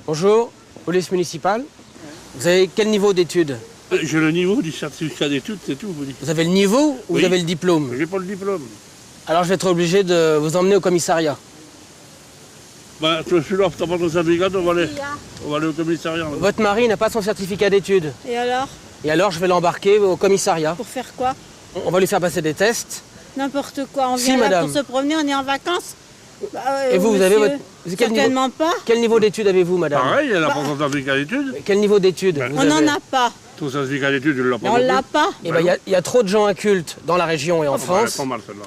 Bonjour, police municipale. Vous avez quel niveau d'études? J'ai le niveau du certificat d'études, c'est tout, vous dites. Vous avez le niveau ou vous avez le diplôme? J'ai pas le diplôme. Alors je vais être obligé de vous emmener au commissariat. Bah, je suis là, t'as pas ton certificat, on va aller au commissariat. Votre mari n'a pas son certificat d'études. Et alors? Et alors je vais l'embarquer au commissariat. Pour faire quoi? On va lui faire passer des tests. N'importe quoi, on Si, vient là madame. pour se promener, on est en vacances. Et vous, vous avez votre... Certainement pas. Quel niveau d'études avez-vous, madame? Pareil, elle n'a pas son certificat d'études. Quel niveau d'études vous On n'en avez? a pas. Ton certificat d'études, je ne l'ai pas. On l'a pas. Eh ben, il y a trop de gens incultes dans la région et en Elle France. est pas mal celle-là.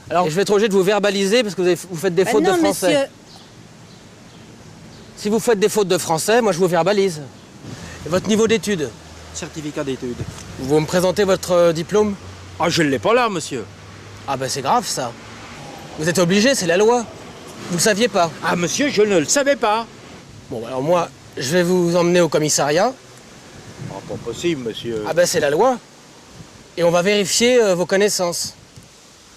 Alors je vais être obligé de vous verbaliser parce que vous faites des fautes non, de français. monsieur. Si vous faites des fautes de français, moi je vous verbalise. Et votre niveau d'études? Certificat d'études. Vous me présentez votre diplôme? Ah, je ne l'ai pas là, monsieur. Ah ben c'est grave ça. Vous êtes obligé, c'est la loi. Vous le saviez pas? Ah, monsieur, je ne le savais pas. Bon alors moi, je vais vous emmener au commissariat. Ah, pas possible, monsieur. Ah ben c'est la loi. Et on va vérifier vos connaissances.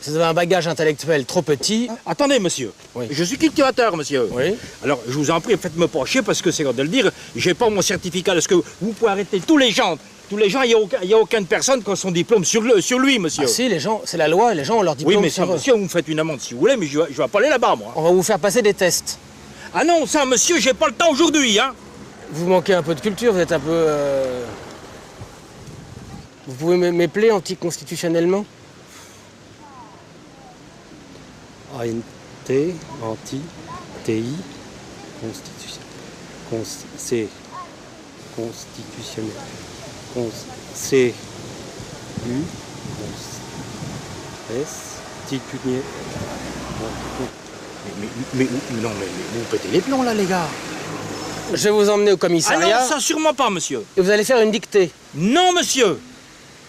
Si vous avez un bagage intellectuel trop petit... Attendez, monsieur. Oui. Je suis cultivateur, monsieur. Oui. Alors, je vous en prie, faites-me pas chier parce que c'est de le dire. J'ai pas mon certificat. Est-ce que vous pouvez arrêter tous les gens? Tous les gens, il n'y a aucune personne qui a son diplôme sur lui, monsieur. Ah si, les gens, c'est la loi, les gens ont leur diplôme Oui, mais ça, sur eux. monsieur, vous me faites une amende si vous voulez, mais je vais pas aller là-bas, moi. On va vous faire passer des tests. Ah non, ça, monsieur, j'ai pas le temps aujourd'hui, hein. Vous manquez un peu de culture, vous êtes un peu... Vous pouvez m'épeler anticonstitutionnellement? ANT, anti, TI, constitution, c'est constitutionnel, C, U, S, titunier. Mais non, mais vous pétez les plombs, là, les gars. Je vais vous emmener au Ah commissariat non, ça, sûrement pas, monsieur. et vous allez faire une dictée. Non, monsieur.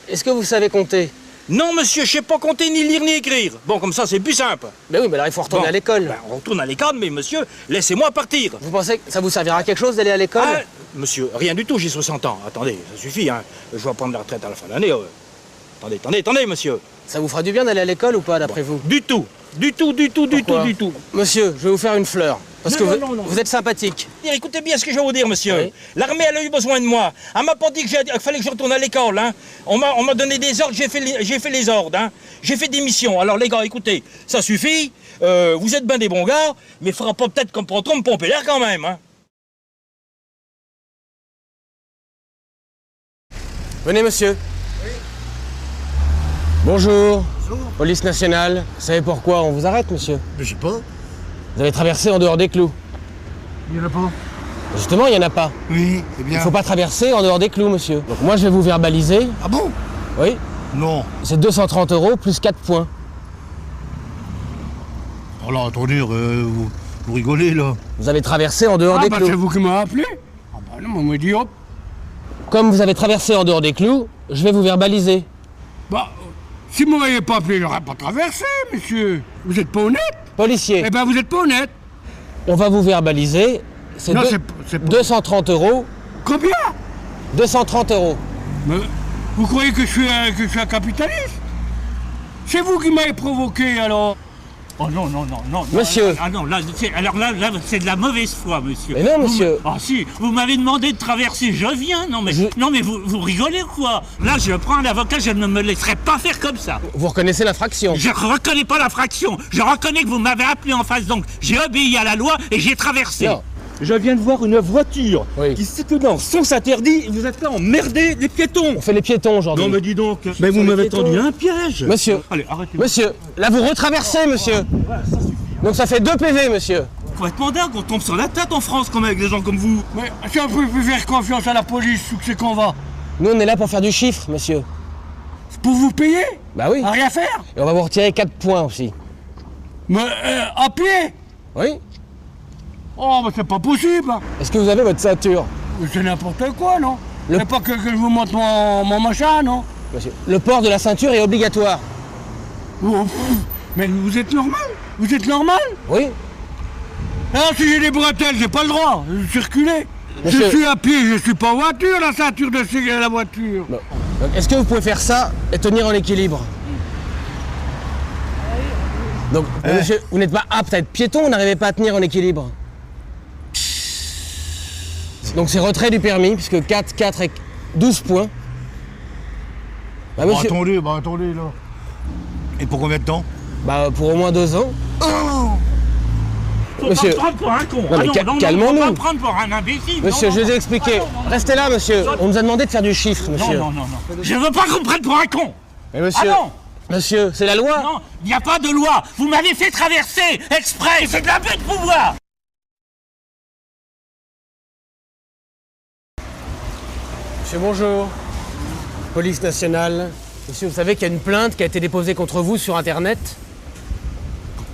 Est-ce que vous savez compter? Non, monsieur, je sais pas compter, ni lire, ni écrire. Bon, comme ça, c'est plus simple. Ben oui, mais alors il faut retourner Bon. à l'école. Ben, on retourne à l'école, mais monsieur, laissez-moi partir. Vous pensez que ça vous servira à quelque chose d'aller à l'école? Ah, monsieur, rien du tout, j'ai 60 ans. Attendez, ça suffit, hein. Je vais prendre la retraite à la fin de l'année. Attendez, monsieur. Ça vous fera du bien d'aller à l'école ou pas, d'après vous? Du tout. Pourquoi? Du tout. Monsieur, je vais vous faire une fleur. Parce Non, que non, non. vous êtes sympathique. Écoutez bien ce que je vais vous dire, monsieur. Oui. L'armée, elle a eu besoin de moi. Elle m'a pas dit qu'il fallait que je retourne à l'école, hein. On m'a donné des ordres, j'ai fait les ordres, hein. J'ai fait des missions. Alors, les gars, écoutez, ça suffit. Vous êtes bien des bons gars, mais il faudra pas peut-être comme pour trop me pomper l'air quand même, hein. Venez, monsieur. Oui. Bonjour. Police nationale. Vous savez pourquoi on vous arrête, monsieur? Je sais pas. Vous avez traversé en dehors des clous. Il y en a pas. Justement, il n'y en a pas. Oui, c'est Il bien. ne faut pas traverser en dehors des clous, monsieur. Donc moi, je vais vous verbaliser. Ah bon? Oui. Non. C'est 230 € plus 4 points. Alors attendez, vous rigolez là. Vous avez traversé en dehors Ah des bah clous. c'est vous qui m'avez appelé? Ah bah non, moi m'a dit hop. Comme vous avez traversé en dehors des clous, je vais vous verbaliser. Bah, si vous m'aviez pas appelé, j'aurais pas traversé, monsieur. Vous êtes pas honnête? Policier, Eh ben vous êtes pas honnête. on va vous verbaliser. C'est Non, deux- c'est pas... 230 €. Combien? 230 €. Mais vous croyez que je suis un capitaliste? C'est vous qui m'avez provoqué alors. Oh non, non, non, non. Monsieur. Ah non, là, c'est de la mauvaise foi, monsieur. Mais non, monsieur. Ah si, vous m'avez demandé de traverser, je viens. Non mais vous rigolez ou quoi? Là, je prends un avocat, je ne me laisserai pas faire comme ça. Vous reconnaissez l'infraction. Je reconnais pas l'infraction. Je reconnais que vous m'avez appelé en face, donc j'ai obéi à la loi et j'ai traversé. Non. Je viens de voir une voiture Oui. qui circule dans sens interdit et vous êtes là emmerder les piétons. On fait les piétons aujourd'hui. Non mais dis donc, mais vous les m'avez piétons. tendu un piège. Monsieur, Allez, arrêtez. monsieur, là vous retraversez, monsieur. Donc ça fait 2 PV, monsieur. Complètement dingue, on tombe sur la tête en France comme avec des gens comme vous. Mais si on peut plus faire confiance à la police, où c'est qu'on va? Nous on est là pour faire du chiffre, monsieur. C'est pour vous payer? Bah oui. À rien faire? Et on va vous retirer 4 points aussi. Mais à pied? Oui. Oh, mais c'est pas possible. Est-ce que vous avez votre ceinture? C'est n'importe quoi, non? Le- C'est pas que je vous montre mon machin, non? Monsieur, le port de la ceinture est obligatoire. Oh, pff, mais vous êtes normal? Vous êtes normal? Oui. Alors si j'ai des bretelles, j'ai pas le droit de circuler. Monsieur- Je suis à pied, je suis pas en voiture, la ceinture de sécurité la voiture. Bon. Donc, est-ce que vous pouvez faire ça et tenir en équilibre? Donc, monsieur, vous n'êtes pas apte à être piéton, vous n'arrivez pas à tenir en équilibre. Donc c'est retrait du permis, puisque 4, 4 et 12 points. Bah, monsieur, attendez, là. Et pour combien de temps? bah, pour au moins 2 ans. Faut Monsieur. pas me prendre pour un con. Non, mais calmons-nous. Faut pas me prendre pour un imbécile. Monsieur, Non, je non, vous ai expliqué. Restez là, monsieur. On nous a demandé de faire du chiffre, monsieur. non. Je veux pas qu'on me prenne pour un con. Mais monsieur, Ah non. monsieur, c'est la loi. Non, il n'y a pas de loi. Vous m'avez fait traverser exprès. C'est de l'abus de pouvoir. Monsieur, bonjour. Police nationale. Monsieur, vous savez qu'il y a une plainte qui a été déposée contre vous sur Internet?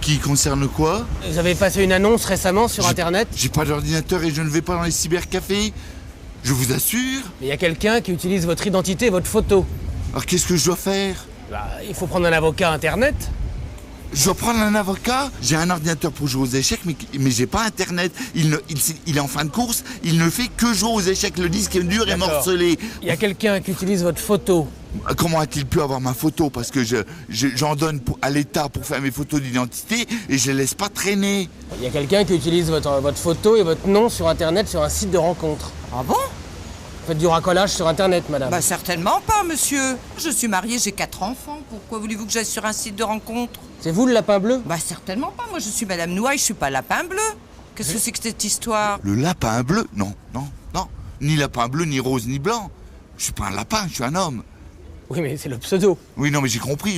Qui concerne quoi? Vous avez passé une annonce récemment sur Internet? J'ai pas d'ordinateur et je ne vais pas dans les cybercafés. Je vous assure. Il y a quelqu'un qui utilise votre identité et votre photo. Alors qu'est-ce que je dois faire? Bah, il faut prendre un avocat Internet. Je dois prendre un avocat? J'ai un ordinateur pour jouer aux échecs, mais j'ai pas Internet. Il est en fin de course, il ne fait que jouer aux échecs. Le disque est dur et D'accord. morcelé. Il y a quelqu'un qui utilise votre photo. Comment a-t-il pu avoir ma photo? Parce que j'en donne à l'État pour faire mes photos d'identité et je les laisse pas traîner. Il y a quelqu'un qui utilise votre photo et votre nom sur Internet sur un site de rencontre. Ah bon? Vous faites du racolage sur Internet, madame. Bah certainement pas, monsieur. Je suis mariée, j'ai 4 enfants. Pourquoi voulez-vous que j'aille sur un site de rencontre? C'est vous le lapin bleu? Bah certainement pas. Moi, je suis Madame Nouaille, je suis pas Lapin Bleu. Qu'est-ce que c'est que cette histoire? Le lapin bleu? Non. Ni lapin bleu, ni rose, ni blanc. Je suis pas un lapin, je suis un homme. Oui, mais c'est le pseudo. Oui, non, mais j'ai compris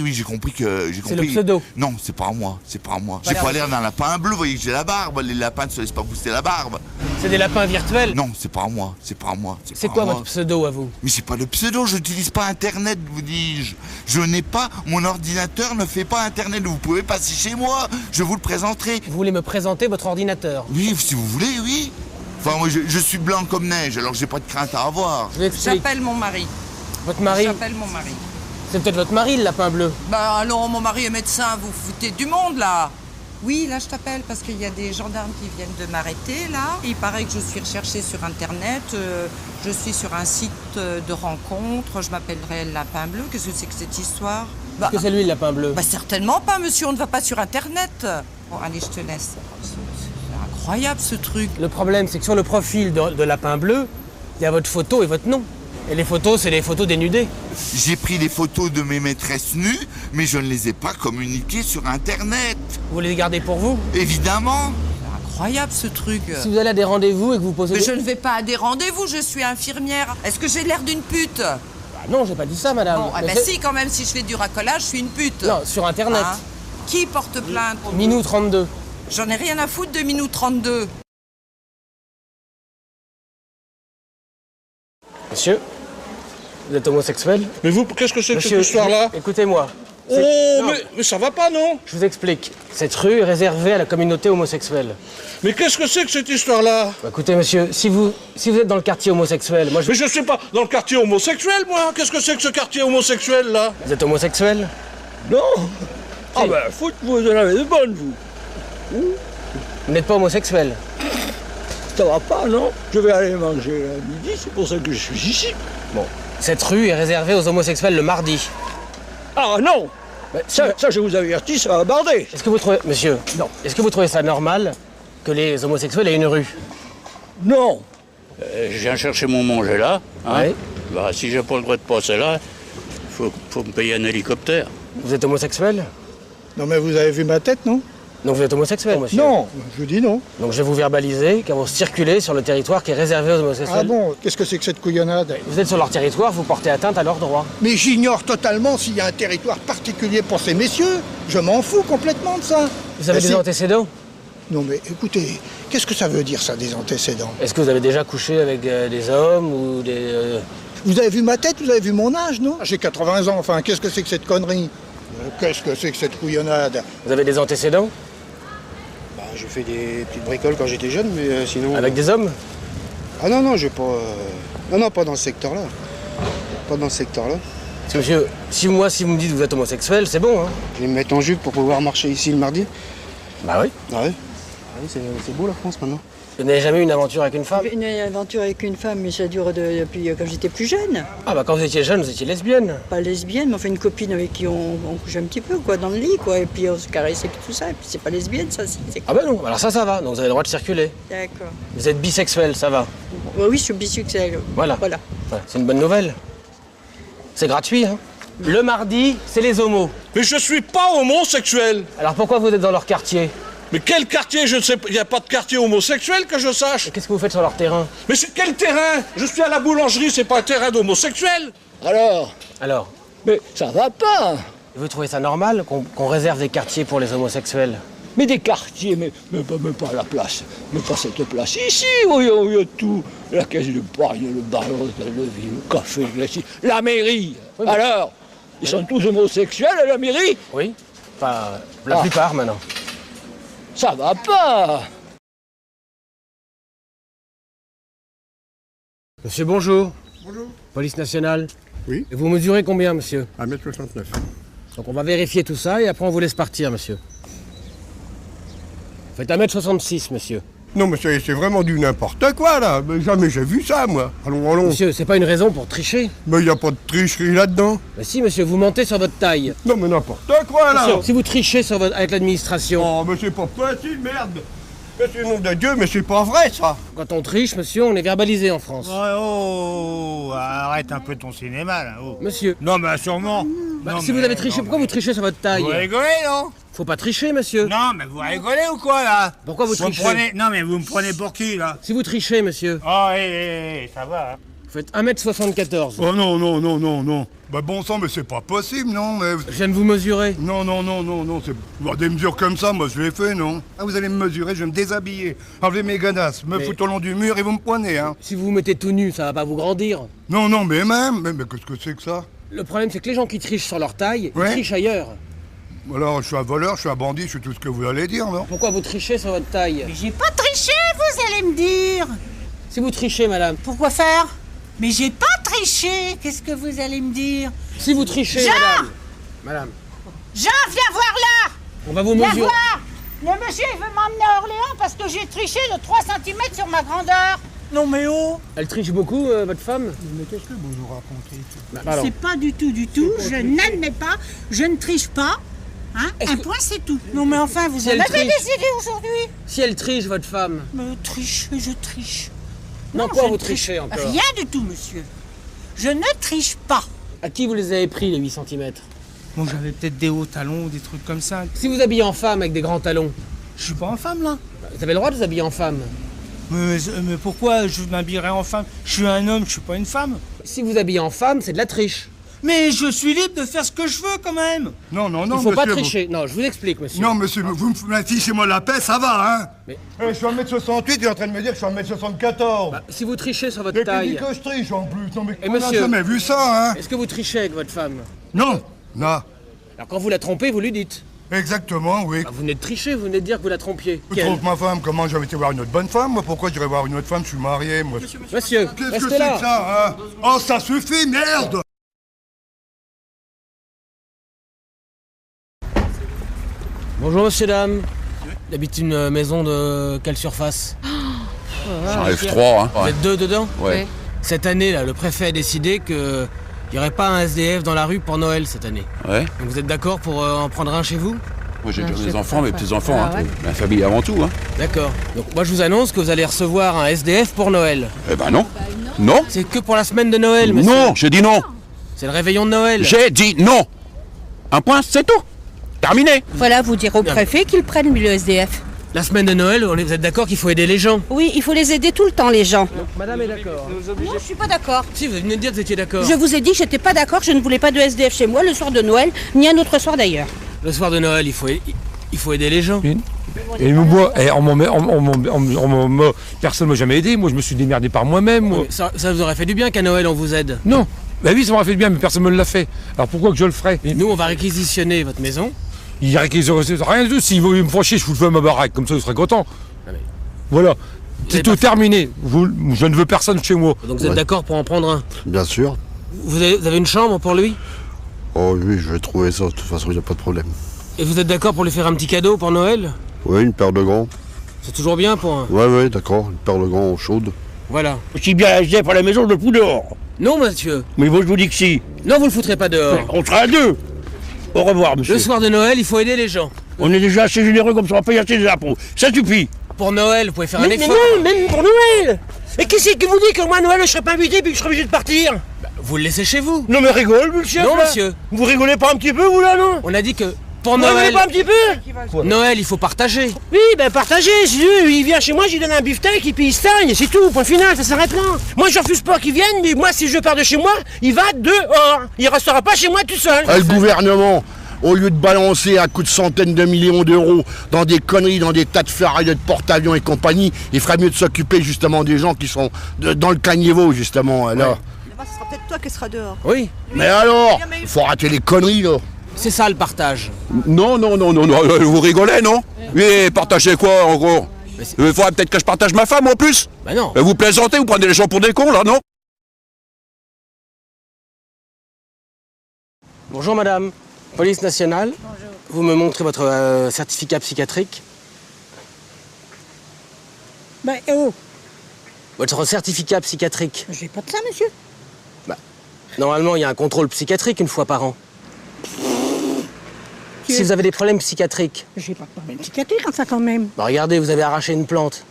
que... C'est le pseudo. Non, c'est pas moi. J'ai pas l'air d'un lapin bleu, vous voyez que j'ai la barbe. Les lapins ne se laissent pas pousser la barbe. C'est des lapins virtuels? Non, c'est pas moi. C'est quoi votre pseudo à vous? Mais c'est pas le pseudo, je n'utilise pas Internet, vous dis-je. Je n'ai pas... Mon ordinateur ne fait pas Internet. Vous pouvez passer chez moi, je vous le présenterai. Vous voulez me présenter votre ordinateur? Oui, si vous voulez, oui. Enfin, moi, je suis blanc comme neige, alors j'ai pas de crainte à avoir. Je vous explique. J'appelle mon mari. Votre mari? J'appelle mon mari. C'est peut-être votre mari, le lapin bleu. Bah alors, mon mari est médecin, vous foutez du monde, là. Oui, là, je t'appelle parce qu'il y a des gendarmes qui viennent de m'arrêter, là. Il paraît que je suis recherchée sur Internet. Je suis sur un site de rencontre. Je m'appellerai Lapin Bleu. Qu'est-ce que c'est que cette histoire? Est-ce que c'est lui, le lapin bleu? Bah certainement pas, monsieur. On ne va pas sur Internet. Bon, allez, je te laisse. C'est incroyable, ce truc. Le problème, c'est que sur le profil de lapin bleu, il y a votre photo et votre nom. Et les photos, c'est les photos dénudées. J'ai pris des photos de mes maîtresses nues, mais je ne les ai pas communiquées sur Internet. Vous les gardez pour vous? Évidemment. C'est incroyable, ce truc. Si vous allez à des rendez-vous et que vous posez... Mais je ne vais pas à des rendez-vous, je suis infirmière. Est-ce que j'ai l'air d'une pute? Bah non, j'ai pas dit ça, madame. Bon, Mais ben si, quand même, si je fais du racolage, je suis une pute. Non, sur Internet. Hein? Qui porte plainte? Minou 32. J'en ai rien à foutre de Minou 32. Monsieur, vous êtes homosexuel? Mais vous, qu'est-ce que c'est que cette Monsieur, histoire-là? écoutez-moi. Oh, Non. mais ça va pas, non? Je vous explique. Cette rue est réservée à la communauté homosexuelle. Mais qu'est-ce que c'est que cette histoire-là? Bah, écoutez, monsieur, si vous êtes dans le quartier homosexuel, moi je... Mais je suis pas dans le quartier homosexuel, moi. Qu'est-ce que c'est que ce quartier homosexuel, là? Vous êtes homosexuel? Non. Ah ben, foute-vous de la bonne, vous. Vous n'êtes pas homosexuel? Ça va pas, non? Je vais aller manger à midi, c'est pour ça que je suis ici. Bon. Cette rue est réservée aux homosexuels le mardi. Ah non! Bah, Ça, je vous avertis, ça va barder. Est-ce que vous trouvez... Monsieur, Non. Est-ce que vous trouvez ça normal que les homosexuels aient une rue? Non. Je viens chercher mon manger là. Hein. Ouais. Bah, si j'ai pas le droit de passer là, faut me payer un hélicoptère. Vous êtes homosexuel? Non mais vous avez vu ma tête, non? Donc vous êtes homosexuel, monsieur? Non, je dis non. Donc je vais vous verbaliser quand vous circulez sur le territoire qui est réservé aux homosexuels. Ah bon, qu'est-ce que c'est que cette couillonnade? Vous êtes sur leur territoire, vous portez atteinte à leurs droits. Mais j'ignore totalement s'il y a un territoire particulier pour ces messieurs. Je m'en fous complètement de ça. Vous avez Mais des c'est- antécédents? Non mais écoutez, qu'est-ce que ça veut dire ça, des antécédents? Est-ce que vous avez déjà couché avec des hommes ou des... Vous avez vu ma tête, vous avez vu mon âge, non? J'ai 80 ans, enfin, qu'est-ce que c'est que cette connerie? Qu'est-ce que c'est que cette couillonnade? Vous avez des antécédents? Bah, j'ai fait des petites bricoles quand j'étais jeune, mais sinon... Avec des hommes? Ah non, non, j'ai pas... Non, pas dans ce secteur-là. Pas dans ce secteur-là. Parce que monsieur, si vous me dites que vous êtes homosexuel, c'est bon, hein? Je vais me mettre en jupe pour pouvoir marcher ici le mardi. Bah oui. Ah ouais? Ah oui, c'est beau la France maintenant. Vous n'avez jamais eu une aventure avec une femme? Une aventure avec une femme, mais ça dure depuis quand j'étais plus jeune. Ah bah quand vous étiez jeune, vous étiez lesbienne. Pas lesbienne, mais enfin une copine avec qui on couche un petit peu, quoi, dans le lit, quoi. Et puis on se caressait et tout ça. Et puis c'est pas lesbienne, ça, si. Ah bah non, alors ça va. Donc vous avez le droit de circuler. D'accord. Vous êtes bisexuel, ça va. Oui, je suis bisexuelle. Voilà. C'est une bonne nouvelle. C'est gratuit, hein. Le mardi, c'est les homos. Mais je suis pas homosexuel. Alors pourquoi vous êtes dans leur quartier? Mais quel quartier? Je ne sais pas. Il n'y a pas de quartier homosexuel que je sache. Qu'est-ce que vous faites sur leur terrain? Mais c'est quel terrain? Je suis à la boulangerie, c'est pas un terrain d'homosexuel. Alors? Mais ça va pas. Vous trouvez ça normal qu'on réserve des quartiers pour les homosexuels? Mais des quartiers, mais pas la place. Mais pas cette place. Ici, il y a tout. La caisse de paille, le bar, le café, le glacis, la mairie. Oui, alors, ils sont tous homosexuels à la mairie? Oui. Enfin, la plupart maintenant. Ça va pas. Monsieur, bonjour. Bonjour. Police nationale. Oui. Et vous mesurez combien, monsieur? 1m69. Donc on va vérifier tout ça et après on vous laisse partir, monsieur. Vous faites 1m66, monsieur. Non, mais c'est vraiment du n'importe quoi, là. Mais jamais j'ai vu ça, moi. Allons. Monsieur, c'est pas une raison pour tricher. Mais il n'y a pas de tricherie là-dedans. Mais si, monsieur, vous mentez sur votre taille. Non, mais n'importe quoi, là. Monsieur, si vous trichez avec l'administration... Oh, mais c'est pas possible, merde. Mais c'est le nom de Dieu, mais c'est pas vrai, ça. Quand on triche, monsieur, on est verbalisé en France. Oh, arrête un peu ton cinéma, là. Oh. Monsieur. Non, mais sûrement. Non, si vous avez triché, pourquoi vous trichez sur votre taille? Vous rigolez, non? Faut pas tricher, monsieur. Non, mais vous rigolez ou quoi, là? Pourquoi vous trichez? Non, mais vous me prenez pour qui, là? Si vous trichez, monsieur. Oh, ça va. Hein. Vous faites 1m74. Oh non. Bah bon sang, mais c'est pas possible, non, mais... Je viens de vous mesurer. Non, c'est... Des mesures comme ça, moi, je l'ai fait, non? Ah, vous allez me mesurer, je vais me déshabiller, enlever mes gadasses, me foutre au long du mur et vous me poignez, hein. Si vous vous mettez tout nu, ça va pas vous grandir. Non, mais qu'est-ce que c'est que ça? Le problème, c'est que les gens qui trichent sur leur taille, ouais, ils trichent ailleurs. Alors, je suis un voleur, je suis un bandit, je suis tout ce que vous allez dire, non? Pourquoi vous trichez sur votre taille? Mais j'ai pas triché, vous allez me dire. Si vous trichez, madame. Pourquoi faire? Mais j'ai pas triché, qu'est-ce que vous allez me dire? Si vous trichez, Jean! Madame. Jean, viens voir là! On va vous viens mesurer. Voir. Le monsieur, il veut m'emmener à Orléans parce que j'ai triché de 3 cm sur ma grandeur. Non mais oh! Elle triche beaucoup, votre femme? Mais qu'est-ce que vous nous racontez? C'est pas du tout, je n'admets pas, je ne triche pas. Hein? Un point, c'est tout. Non mais enfin, vous en avez décidé aujourd'hui. Si elle triche, votre femme? Mais je triche. Non, quoi vous trichez encore? Rien du tout, monsieur. Je ne triche pas. À qui vous les avez pris, les 8 cm? Bon, j'avais peut-être des hauts talons ou des trucs comme ça. Si vous habillez en femme avec des grands talons? Je suis pas en femme, là. Vous avez le droit de vous habiller en femme. Mais pourquoi je m'habillerais en femme? Je suis un homme, je suis pas une femme. Si vous habillez en femme, c'est de la triche. Mais je suis libre de faire ce que je veux, quand même. Non, il faut monsieur, pas tricher. Non, je vous explique, monsieur. Non, monsieur, vous me fichez-moi la paix, ça va, hein? Mais... je suis 1m68, il est en train de me dire que je suis 1m74. Bah, si vous trichez sur votre taille... Et puis que je triche, en plus. Non, mais et on monsieur, n'a jamais vu ça, hein? Est-ce que vous trichez avec votre femme? Non. Alors quand vous la trompez, vous lui dites? Exactement, oui. Bah, vous venez de tricher, vous venez de dire que vous la trompiez. Je trouve ma femme, comment j'avais été voir une autre bonne femme? Moi, pourquoi j'irais voir une autre femme? Je suis marié, moi. Monsieur, qu'est-ce que c'est que ça, hein? Oh, ça suffit, merde! Bonjour, monsieur, dame. Il habite une maison de quelle surface? J'en F3, hein. Vous êtes 2 dedans? Ouais. Cette année, là, le préfet a décidé qu'il n'y aurait pas un SDF dans la rue pour Noël cette année. Ouais. Donc vous êtes d'accord pour en prendre un chez vous? Moi j'ai déjà mes enfants, mes petits-enfants, hein. La famille avant tout, hein. D'accord. Donc moi je vous annonce que vous allez recevoir un SDF pour Noël. Eh ben non. Non. C'est que pour la semaine de Noël, monsieur. Non, j'ai dit non. C'est le réveillon de Noël. J'ai dit non. Un point, c'est tout. Terminé. Voilà, vous dire au préfet qu'il prenne le SDF. La semaine de Noël, vous êtes d'accord qu'il faut aider les gens? Oui, il faut les aider tout le temps, les gens. Donc, madame est d'accord. Non, je suis pas d'accord. Si, vous venez de dire que vous étiez d'accord. Je vous ai dit que j'étais pas d'accord, je ne voulais pas de SDF chez moi le soir de Noël, ni un autre soir d'ailleurs. Le soir de Noël, il faut aider les gens. Et moi, personne ne m'a jamais aidé, moi je me suis démerdé par moi-même. Moi. Oui, ça vous aurait fait du bien qu'à Noël on vous aide? Non, bah oui ça m'aurait fait du bien, mais personne ne me l'a fait. Alors pourquoi que je le ferais? Nous on va réquisitionner votre maison. Il réquisitionne rien du tout, s'il veut me faire chier, je vous le fais à ma baraque, comme ça je serais content. Ah, mais... Voilà, c'est tout terminé, je ne veux personne chez moi. Donc vous êtes d'accord pour en prendre un? Bien sûr. Vous avez une chambre pour lui? Oh oui, je vais trouver ça, de toute façon il n'y a pas de problème. Et vous êtes d'accord pour lui faire un petit cadeau pour Noël? Oui, une paire de gants. C'est toujours bien pour un... Ouais, d'accord, une perle grand chaude. Voilà. Si bien SDF à la maison, je le fous dehors. Non, monsieur. Mais moi, je vous dis que si. Non, vous le foutrez pas dehors. On sera à deux. Au revoir, monsieur. Le soir de Noël, il faut aider les gens. On est déjà assez généreux comme ça, on paye assez des impôts. Ça suffit. Pour Noël, vous pouvez faire un Mais effort. non, même pour Noël. Et qui c'est qui vous dit que moi, Noël, je serai pas invité puis que je serai obligé de partir? Vous le laissez chez vous. Non mais rigole, monsieur. Non, monsieur. Vous rigolez pas un petit peu, vous, là, non? On a dit que pour Vous Noël... rigolez pas un petit peu? Noël, il faut partager. Oui, ben partagez, si il vient chez moi, je lui donne un beefsteak et puis il stagne, c'est tout, point final, ça s'arrête là. Moi je refuse pas qu'il vienne, mais moi si je pars de chez moi, il va dehors. Il restera pas chez moi tout seul. Le gouvernement, au lieu de balancer à coups de centaines de millions d'euros dans des conneries, dans des tas de ferrailles, de porte-avions et compagnie, il ferait mieux de s'occuper justement des gens qui sont dans le caniveau, justement, là. Ouais. Ce sera peut-être toi qui seras dehors. Oui. Mais alors, faut arrêter les conneries, là. C'est ça le partage. Non, vous rigolez, non? Oui, partagez quoi, en gros? Il faudrait peut-être que je partage ma femme, en plus? Bah non. Vous plaisantez, vous prenez les gens pour des cons, là, non? Bonjour madame, police nationale. Bonjour. Vous me montrez votre certificat psychiatrique. Ben, oh, Votre certificat psychiatrique. j'ai pas de ça, monsieur. Normalement, il y a un contrôle psychiatrique une fois par an. Si vous avez des problèmes psychiatriques. J'ai pas de problème psychiatrique, enfin, quand même. Bah regardez, vous avez arraché une plante.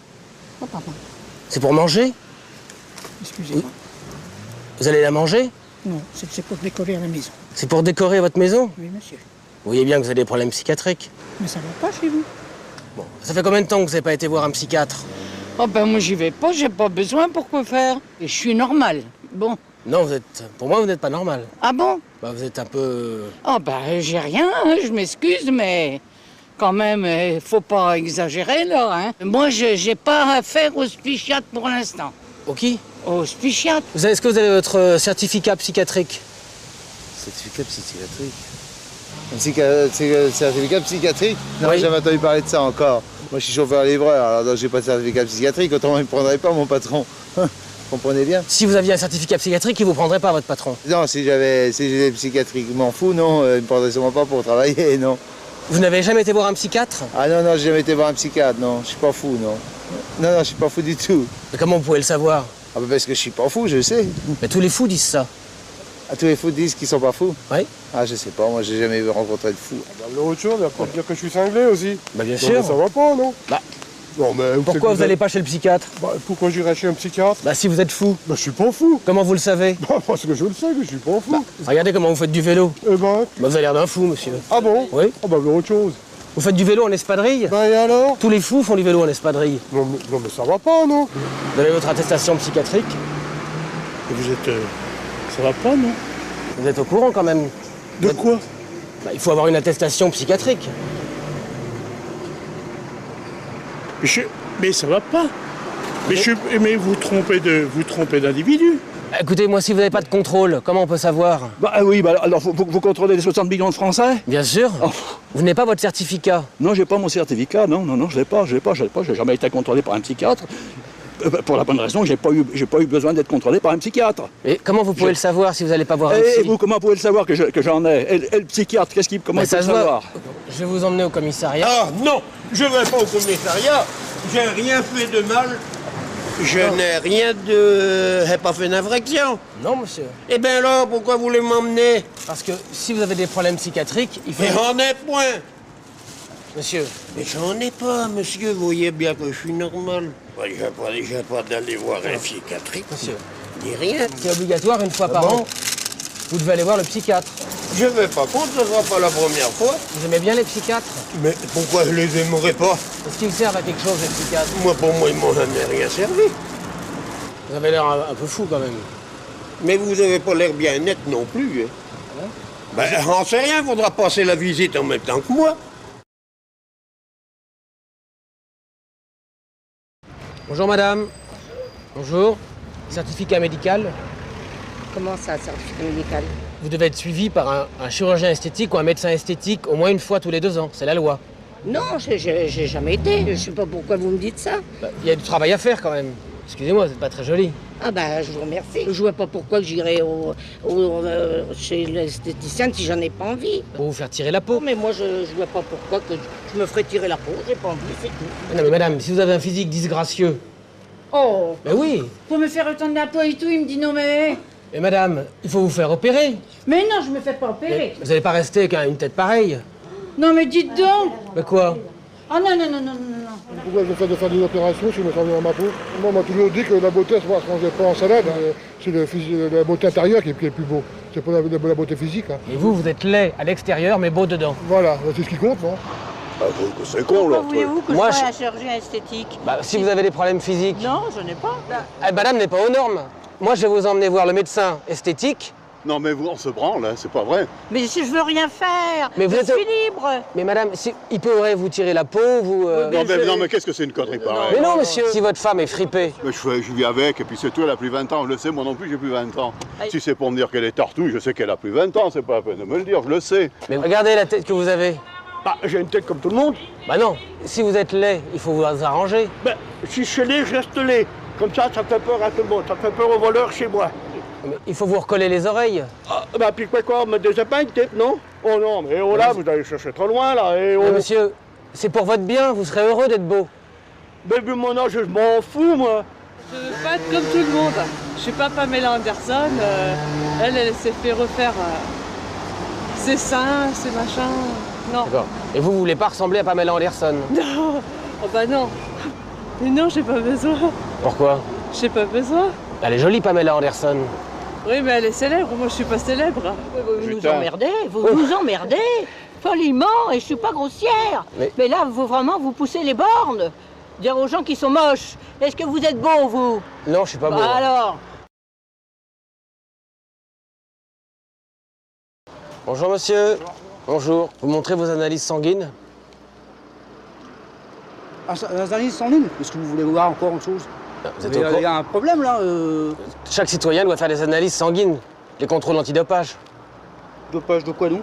Oh, pardon. C'est pour manger? Excusez-moi. Vous allez la manger? Non, c'est pour décorer à la maison. C'est pour décorer votre maison? Oui, monsieur. Vous voyez bien que vous avez des problèmes psychiatriques. Mais ça va pas chez vous. Bon, ça fait combien de temps que vous n'avez pas été voir un psychiatre? Oh ben moi j'y vais pas, j'ai pas besoin, pourquoi faire? Et je suis normale. Bon. Non, pour moi, vous n'êtes pas normal. Ah bon? Bah, vous êtes un peu... Oh ben j'ai rien, hein, je m'excuse, mais quand même, faut pas exagérer là. Hein. Moi j'ai pas affaire au psychiatre pour l'instant. Au qui? Au psychiatre. Est-ce que vous avez votre certificat psychiatrique? Certificat psychiatrique? Certificat psychiatrique? Non, Oui. j'ai jamais entendu parler de ça encore. Moi, je suis chauffeur-livreur, alors j'ai pas de certificat psychiatrique, autrement il me prendrait pas, mon patron. Comprenez bien? Si vous aviez un certificat psychiatrique, il vous prendrait pas, votre patron. Non, si j'étais psychiatriquement fou, non, il me prendrait sûrement pas pour travailler, non. Vous n'avez jamais été voir un psychiatre? Ah non, j'ai jamais été voir un psychiatre, non, je suis pas fou, non. Non, je suis pas fou du tout. Mais comment vous pouvez le savoir? Ah bah parce que je suis pas fou, je sais. Mais tous les fous disent ça. Ah, tous les fous disent qu'ils sont pas fous? Oui. Ah, je sais pas, moi j'ai jamais rencontré de fou. L'autre chose, il va pas dire que je suis cinglé aussi. Bah bien Non, sûr. mais ça va pas, non? Bah, non, mais pourquoi vous n'allez pas chez le psychiatre? Bah, pourquoi j'irais chez un psychiatre? Bah si vous êtes fou. Bah je suis pas fou. Comment vous le savez? Bah parce que je le sais que je suis pas fou. Regardez comment vous faites du vélo. Eh ben... Bah vous avez l'air d'un fou, monsieur. Ah bon? Oui. Ah bah autre chose. Vous faites du vélo en espadrille? Bah et alors? Tous les fous font du vélo en espadrille. Non mais ça va pas, non? Vous avez votre attestation psychiatrique? Et vous êtes... ça va pas, non? Vous êtes au courant quand même? De quoi? Bah, il faut avoir une attestation psychiatrique. Mais ça va pas. Mais vous trompez d'individu. Bah, écoutez, moi si vous n'avez pas de contrôle, comment on peut savoir? Bah oui, bah alors vous contrôlez les 60 millions de Français? Bien sûr. Oh. Vous n'avez pas votre certificat? Non, j'ai pas mon certificat, non, je l'ai pas, j'ai jamais été contrôlé par un psychiatre. Pour la bonne raison que j'ai pas eu besoin d'être contrôlé par un psychiatre. Et comment vous pouvez le savoir si vous n'allez pas voir un psy? Et vous, comment pouvez le savoir que j'en ai? Et le psychiatre, comment il peut le savoir? Je vais vous emmener au commissariat. Ah non, je vais pas au commissariat. J'ai rien fait de mal. Je n'ai rien de... J'ai pas fait d'infraction. Non, monsieur. Eh bien alors, pourquoi vous voulez m'emmener? Parce que si vous avez des problèmes psychiatriques, il faut... Mais j'en ai point. Monsieur. Mais j'en ai pas, monsieur. Vous voyez bien que je suis normal. J'ai pas d'aller voir un psychiatrique. Monsieur. Ni rien. C'est obligatoire, une fois par an, vous devez aller voir le psychiatre. Je vais pas contre, ce sera pas la première fois. Vous aimez bien les psychiatres? Mais pourquoi je les aimerais pas? Est-ce qu'ils servent à quelque chose, les psychiatres? Moi, pour moi, ils m'ont jamais rien servi. Vous avez l'air un peu fou, quand même. Mais vous avez pas l'air bien net non plus. Hein? Ben, j'en sais rien, faudra passer la visite en même temps que moi. Bonjour, madame. Bonjour. Certificat médical. Comment ça, certificat médical? Vous devez être suivi par un chirurgien esthétique ou un médecin esthétique au moins une fois tous les 2 ans. C'est la loi. Non, j'ai jamais été. Je sais pas pourquoi vous me dites ça. Il y a du travail à faire, quand même. Excusez-moi, vous n'êtes pas très joli. Ah ben, je vous remercie. Je vois pas pourquoi j'irai chez l'esthéticienne si j'en ai pas envie. Pour vous faire tirer la peau. Mais moi, je vois pas pourquoi que je me ferais tirer la peau. J'ai pas envie, c'est tout. Non mais madame, si vous avez un physique disgracieux... Oh. Mais oui. Pour me faire retendre la peau et tout, il me dit non mais... Mais madame, il faut vous faire opérer. Mais non, je me fais pas opérer. Mais vous n'allez pas rester avec une tête pareille. Non mais dites donc. Mais quoi? Oh non, non, non, non, non. Pourquoi je fais de faire des opérations si je me sens bien dans ma peau? Moi, on m'a toujours dit que la beauté, c'est pas se manger pas en salade. C'est la beauté intérieure qui est plus beau. C'est pas la beauté physique. Hein. Et vous êtes laid à l'extérieur, mais beau dedans. Voilà, c'est ce qui compte, non? Ah, c'est con, là. Pourquoi voulez-vous que Moi, je fasse un chirurgien esthétique? Bah, si vous avez des problèmes physiques... Non, je n'ai pas. Madame n'est pas aux normes. Moi, je vais vous emmener voir le médecin esthétique. Non, mais vous, on se branle, hein, c'est pas vrai. Mais si je veux rien faire, Mais vous je êtes... suis libre. Mais madame, il pourrait vous tirer la peau, vous... Non, mais qu'est-ce que c'est une connerie pareille? Mais non, monsieur, si votre femme est fripée... Mais je vis avec, et puis c'est tout, elle a plus 20 ans, je le sais, moi non plus j'ai plus 20 ans. Si c'est pour me dire qu'elle est tartouille, je sais qu'elle a plus 20 ans, c'est pas la peine de me le dire, je le sais. Mais regardez la tête que vous avez. Bah, j'ai une tête comme tout le monde. Bah non, si vous êtes laid, il faut vous arranger. Ben, si je suis laid, je reste laid. Comme ça fait peur à tout le monde, ça fait peur aux voleurs chez moi. Mais il faut vous recoller les oreilles. Ah, bah, puis quoi, mettre des épingles, peut-être, non? Oh non, mais oh là, vous allez chercher trop loin, là. Et, oh. Mais monsieur, c'est pour votre bien, vous serez heureux d'être beau. Mais vu mon âge, je m'en fous, moi. Je veux pas être comme tout le monde. Je suis pas Pamela Anderson. Elle s'est fait refaire ses seins, ses machins. Non. D'accord. Et vous voulez pas ressembler à Pamela Anderson? Non. Oh bah non. Mais non, j'ai pas besoin. Pourquoi? J'ai pas besoin. Elle est jolie, Pamela Anderson. Oui, mais elle est célèbre. Moi, je suis pas célèbre. Vous nous emmerdez, vous nous emmerdez. Poliment, et je suis pas grossière. Mais là, vous vraiment, vous poussez les bornes. Dire aux gens qui sont moches, est-ce que vous êtes beau, vous? Non, je suis pas beau. Alors? Bonjour, monsieur. Bonjour. Vous montrez vos analyses sanguines? Analyses sanguines? Est-ce que vous voulez voir encore autre chose? Vous êtes au courant? Il y a un problème, là. Chaque citoyen doit faire des analyses sanguines. Les contrôles antidopage. Dopage de quoi, nous?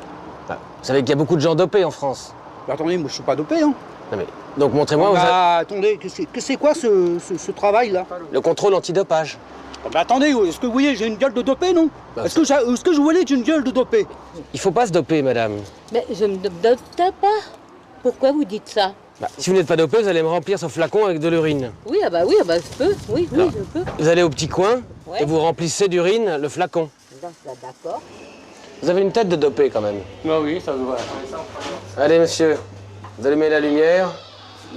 Vous savez qu'il y a beaucoup de gens dopés en France. Bah, attendez, moi, je suis pas dopé, hein. Non mais, donc montrez-moi... Attendez, c'est quoi ce travail-là? Le contrôle antidopage. Bah, attendez, est-ce que vous voyez, j'ai une gueule de dopé, non? Est-ce que je voulais que j'ai une gueule de dopé? Il faut pas se doper, madame. Mais je me dope pas. Pourquoi vous dites ça? Bah, si vous n'êtes pas dopé, vous allez me remplir ce flacon avec de l'urine. Oui, je peux. Oui, je peux. Vous allez au petit coin et vous remplissez d'urine le flacon. D'accord. Vous avez une tête de dopé quand même. Bah oui, ça se voit. Allez, monsieur, vous allumez la lumière.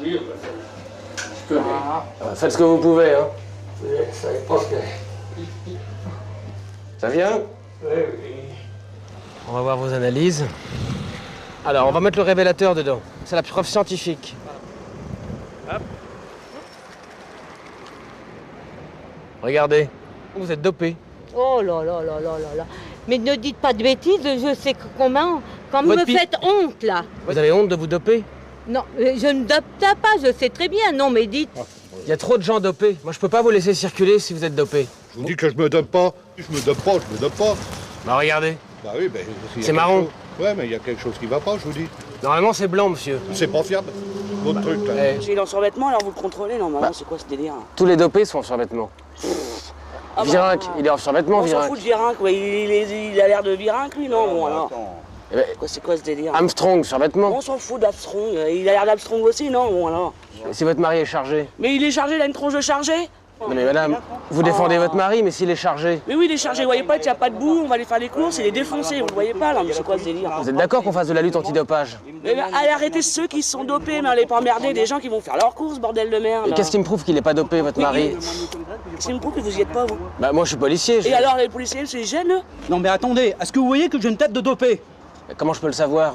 Oui, je peux. Faites ce que vous pouvez, hein. Ça vient? Oui. On va voir vos analyses. Alors, on va mettre le révélateur dedans. C'est la preuve scientifique. Hop. Regardez, vous êtes dopé. Oh là là là là là là. Mais ne dites pas de bêtises, je sais comment. Quand vous me faites honte, là. Vous avez honte de vous doper? Non, je ne dope pas, je sais très bien. Non, mais dites. Il y a trop de gens dopés. Moi, je peux pas vous laisser circuler si vous êtes dopé. Je vous dis que je me dope pas. Je me dope pas. Bah, regardez. Bah oui, c'est marron. Ouais, mais il y a quelque chose qui va pas, je vous dis. Normalement, c'est blanc, monsieur. C'est pas fiable. Votre truc, là. Il est en survêtement, alors vous le contrôlez, normalement, c'est quoi ce délire? Tous les dopés sont en survêtement. Virinck, il est en survêtement, On s'en Virinck. fout de Virinck, ouais. Il a l'air de Virinck, lui, non? Bon, alors. C'est quoi ce délire? Armstrong, survêtement. On s'en fout d'Armstrong. Il a l'air d'Armstrong aussi, non? Bon, alors. Si votre mari est chargé. Mais il est chargé, il a une tronche de chargé? Non mais madame, vous défendez votre mari, mais s'il est chargé. Mais oui, il est chargé, vous voyez pas, il n'y a pas de boue, on va aller faire les courses, il est défoncé, vous le voyez pas, là, mais c'est quoi ce délire? Vous êtes d'accord qu'on fasse de la lutte antidopage? Mais allez arrêter ceux qui sont dopés, mais allez pas emmerder des gens qui vont faire leurs courses, bordel de merde. Et qu'est-ce qui me prouve qu'il n'est pas dopé, votre mari? Qu'est-ce qui me prouve que vous y êtes pas, vous? Bah moi je suis policier. Et alors les policiers, c'est gêneux? Non mais attendez, est-ce que vous voyez que j'ai une tête de dopé? Comment je peux le savoir?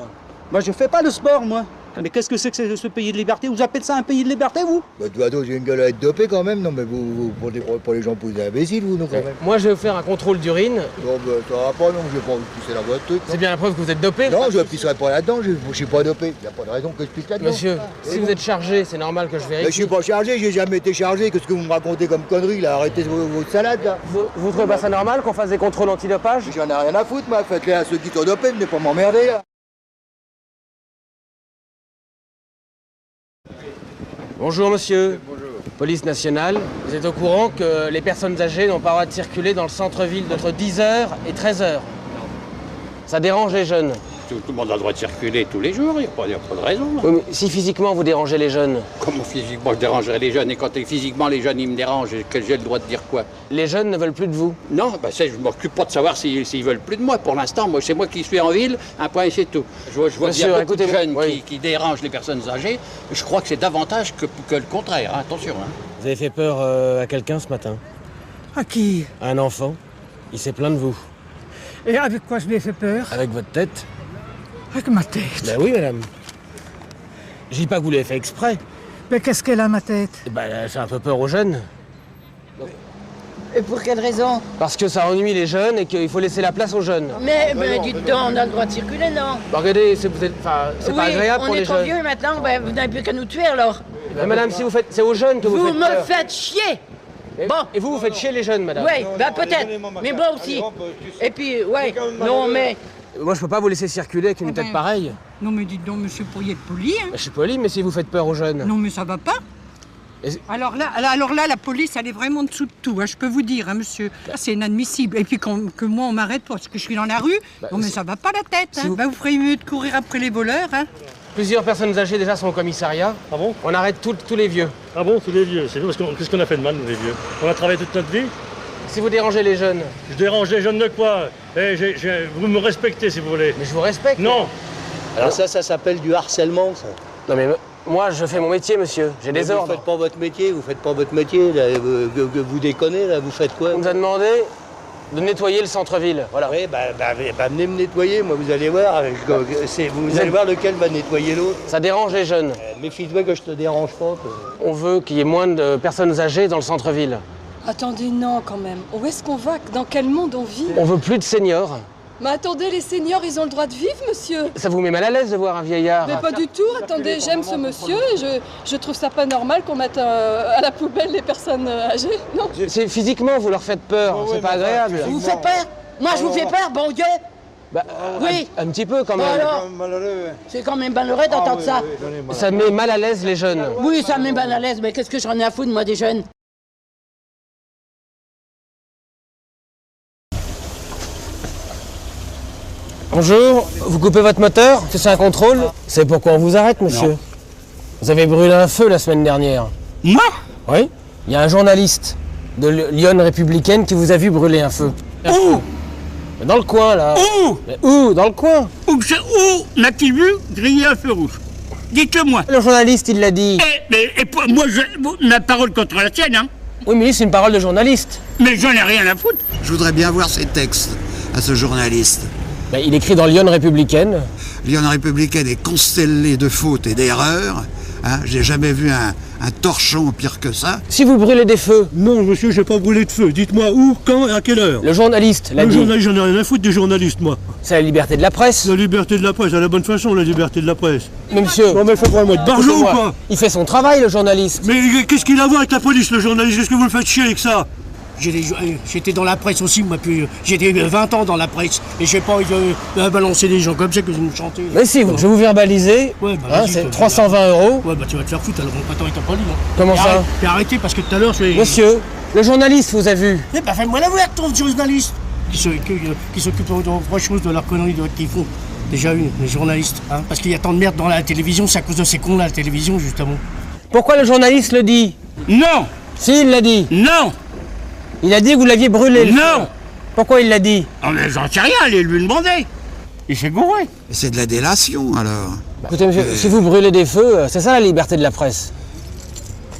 Moi je fais pas de sport, moi. Mais qu'est-ce que c'est que ce pays de liberté? Vous appelez ça un pays de liberté, vous? Bah, toi, j'ai une gueule à être dopé quand même. Non, mais vous pour les gens plus imbéciles, vous, non, quand même. Moi, je vais vous faire un contrôle d'urine. Non, bah, ça va pas, non, je vais pas vous pousser la boîte truc. C'est bien la preuve que vous êtes dopé? Non, je ne pisserai pas là-dedans, je suis pas dopé. Il n'y a pas de raison que je pisse là-dedans. Monsieur, si vous êtes chargé, c'est normal que je vérifie. Mais je suis pas chargé, j'ai jamais été chargé. Qu'est-ce que vous me racontez comme conneries, là? Arrêtez votre salade, là. Vous trouvez pas ça normal qu'on fasse des contrôles antidopage? J'en ai rien à foutre, moi. Faites-les à ceux qui sont dopés, venez pas m'emmerder, là. Bonjour monsieur. Bonjour. Police nationale, vous êtes au courant que les personnes âgées n'ont pas le droit de circuler dans le centre-ville entre 10h et 13h. Ça dérange les jeunes. Tout le monde a le droit de circuler tous les jours, il n'y a pas de raison. Oui, mais si physiquement vous dérangez les jeunes. Comment physiquement je dérangerais les jeunes? Et quand physiquement les jeunes ils me dérangent, j'ai le droit de dire quoi? Les jeunes ne veulent plus de vous? Non, ben ça, je ne m'occupe pas de savoir s'ils veulent plus de moi. Pour l'instant, moi, c'est moi qui suis en ville, un point et c'est tout. Je vois qu'il y a beaucoup de jeunes qui dérangent les personnes âgées. Je crois que c'est davantage que le contraire, hein. Attention. Hein. Vous avez fait peur à quelqu'un ce matin? À qui? À un enfant. Il s'est plaint de vous. Et avec quoi je lui ai fait peur? Avec votre tête? Avec ma tête? Ben oui, madame. Je dis pas que vous l'avez fait exprès. Mais qu'est-ce qu'elle a, ma tête? Ben, c'est un peu peur aux jeunes. Et pour quelle raison? Parce que ça ennuie les jeunes et qu'il faut laisser la place aux jeunes. Mais dites donc, on a le droit de circuler, non? Ben, regardez, c'est pas agréable pour les jeunes. On est trop vieux maintenant, ben, vous n'avez plus qu'à nous tuer alors. Mais madame, si vous faites, c'est aux jeunes que vous faites peur. Vous me faites chier! Bon. Et vous faites chier les jeunes, madame? Oui, ben peut-être, mais moi aussi. Et puis, ouais, non mais... Moi, je peux pas vous laisser circuler avec une tête pareille. Non, mais dites donc, monsieur, pourriez être poli, hein? Je suis poli, mais si vous faites peur aux jeunes. Non, mais ça va pas. Alors là, la police, elle est vraiment en dessous de tout, hein, je peux vous dire, hein, monsieur. C'est inadmissible. Et puis que moi, on m'arrête parce que je suis dans la rue, non, mais ça va pas la tête. Hein. Vous ferez mieux de courir après les voleurs, hein. Plusieurs personnes âgées déjà sont au commissariat. Ah bon? On arrête tous les vieux. Ah bon, tous les vieux? C'est parce qu'est-ce qu'on a fait de mal, nous, les vieux? On a travaillé toute notre vie? Si vous dérangez les jeunes. Je dérange les jeunes de quoi? Vous me respectez, si vous voulez. Mais je vous respecte. Non. Alors ça s'appelle du harcèlement, ça. Non mais moi, je fais mon métier, monsieur. J'ai des ordres. Vous faites pas votre métier, là. Vous déconnez, là. Vous faites quoi? On nous a demandé de nettoyer le centre-ville. Voilà. Oui, venez me nettoyer, moi, vous allez voir. Vous allez voir lequel va nettoyer l'autre. Ça dérange les jeunes. Méfie-toi que je te dérange pas. On veut qu'il y ait moins de personnes âgées dans le centre-ville. Attendez, non, quand même. Où est-ce qu'on va? Dans quel monde on vit? On veut plus de seniors. Mais attendez, les seniors, ils ont le droit de vivre, monsieur? Ça vous met mal à l'aise de voir un vieillard? Mais pas du tout. Attendez, j'aime ce monsieur et je trouve ça pas normal qu'on mette à la poubelle les personnes âgées, non? C'est physiquement, vous leur faites peur. C'est pas agréable. Vous faites peur? Moi, je vous fais peur, bon Dieu? Oui. Un petit peu, quand même. Alors, c'est quand même malheureux d'entendre ça. Ça met mal à l'aise les jeunes. Oui, ça me met mal à l'aise, mais qu'est-ce que j'en ai à foutre, moi, des jeunes? Bonjour, vous coupez votre moteur? C'est un contrôle? C'est pourquoi on vous arrête, monsieur? Non. Vous avez brûlé un feu la semaine dernière. Moi? Oui. Il y a un journaliste de Lyon Républicaine qui vous a vu brûler un feu. Où? Dans le coin, là. Où? Où? Dans le coin. Où n'a-t-il vu griller un feu rouge? Dites-le-moi. Le journaliste, il l'a dit. Moi, ma parole contre la tienne, hein? Oui, mais c'est une parole de journaliste. Mais j'en ai rien à foutre. Je voudrais bien voir ses textes à ce journaliste. Il écrit dans Lyon Républicaine. Lyon Républicaine est constellée de fautes et d'erreurs. Hein, j'ai jamais vu un torchon pire que ça. Si vous brûlez des feux? Non, monsieur, j'ai pas brûlé de feu. Dites-moi où, quand et à quelle heure? Le journaliste l'a dit. Le journaliste, j'en ai rien à foutre des journalistes, moi. C'est la liberté de la presse. La liberté de la presse, à la bonne façon, la liberté de la presse. Mais monsieur... Non mais faut vraiment être barjot ou quoi? Il fait son travail, le journaliste. Mais qu'est-ce qu'il a à voir avec la police, le journaliste? Est-ce que vous le faites chier avec ça? J'étais dans la presse aussi, moi, puis j'étais 20 ans dans la presse, et j'ai pas envie de balancer des gens comme ça que vous me chantez. Mais si, je vais vous verbaliser, ouais, c'est 320 €. Ouais, tu vas te faire foutre, alors mon patron est pas libre. Comment ça? T'es arrêté parce que tout à l'heure, Monsieur, le journaliste vous a vu. Eh ben, fais-moi la voir, ton journaliste, qui s'occupe d'autre chose de leurs conneries qu'ils font. Déjà les journalistes, hein, parce qu'il y a tant de merde dans la télévision, c'est à cause de ces cons-là, la télévision, justement. Pourquoi le journaliste le dit? Non. Si, il l'a dit. Non. Il a dit que vous l'aviez brûlé. Non. Pourquoi il l'a dit? Oh, mais j'en sais rien, allez lui demander. Il s'est gouré. C'est de la délation, alors. Écoutez, monsieur, si vous brûlez des feux, c'est ça la liberté de la presse?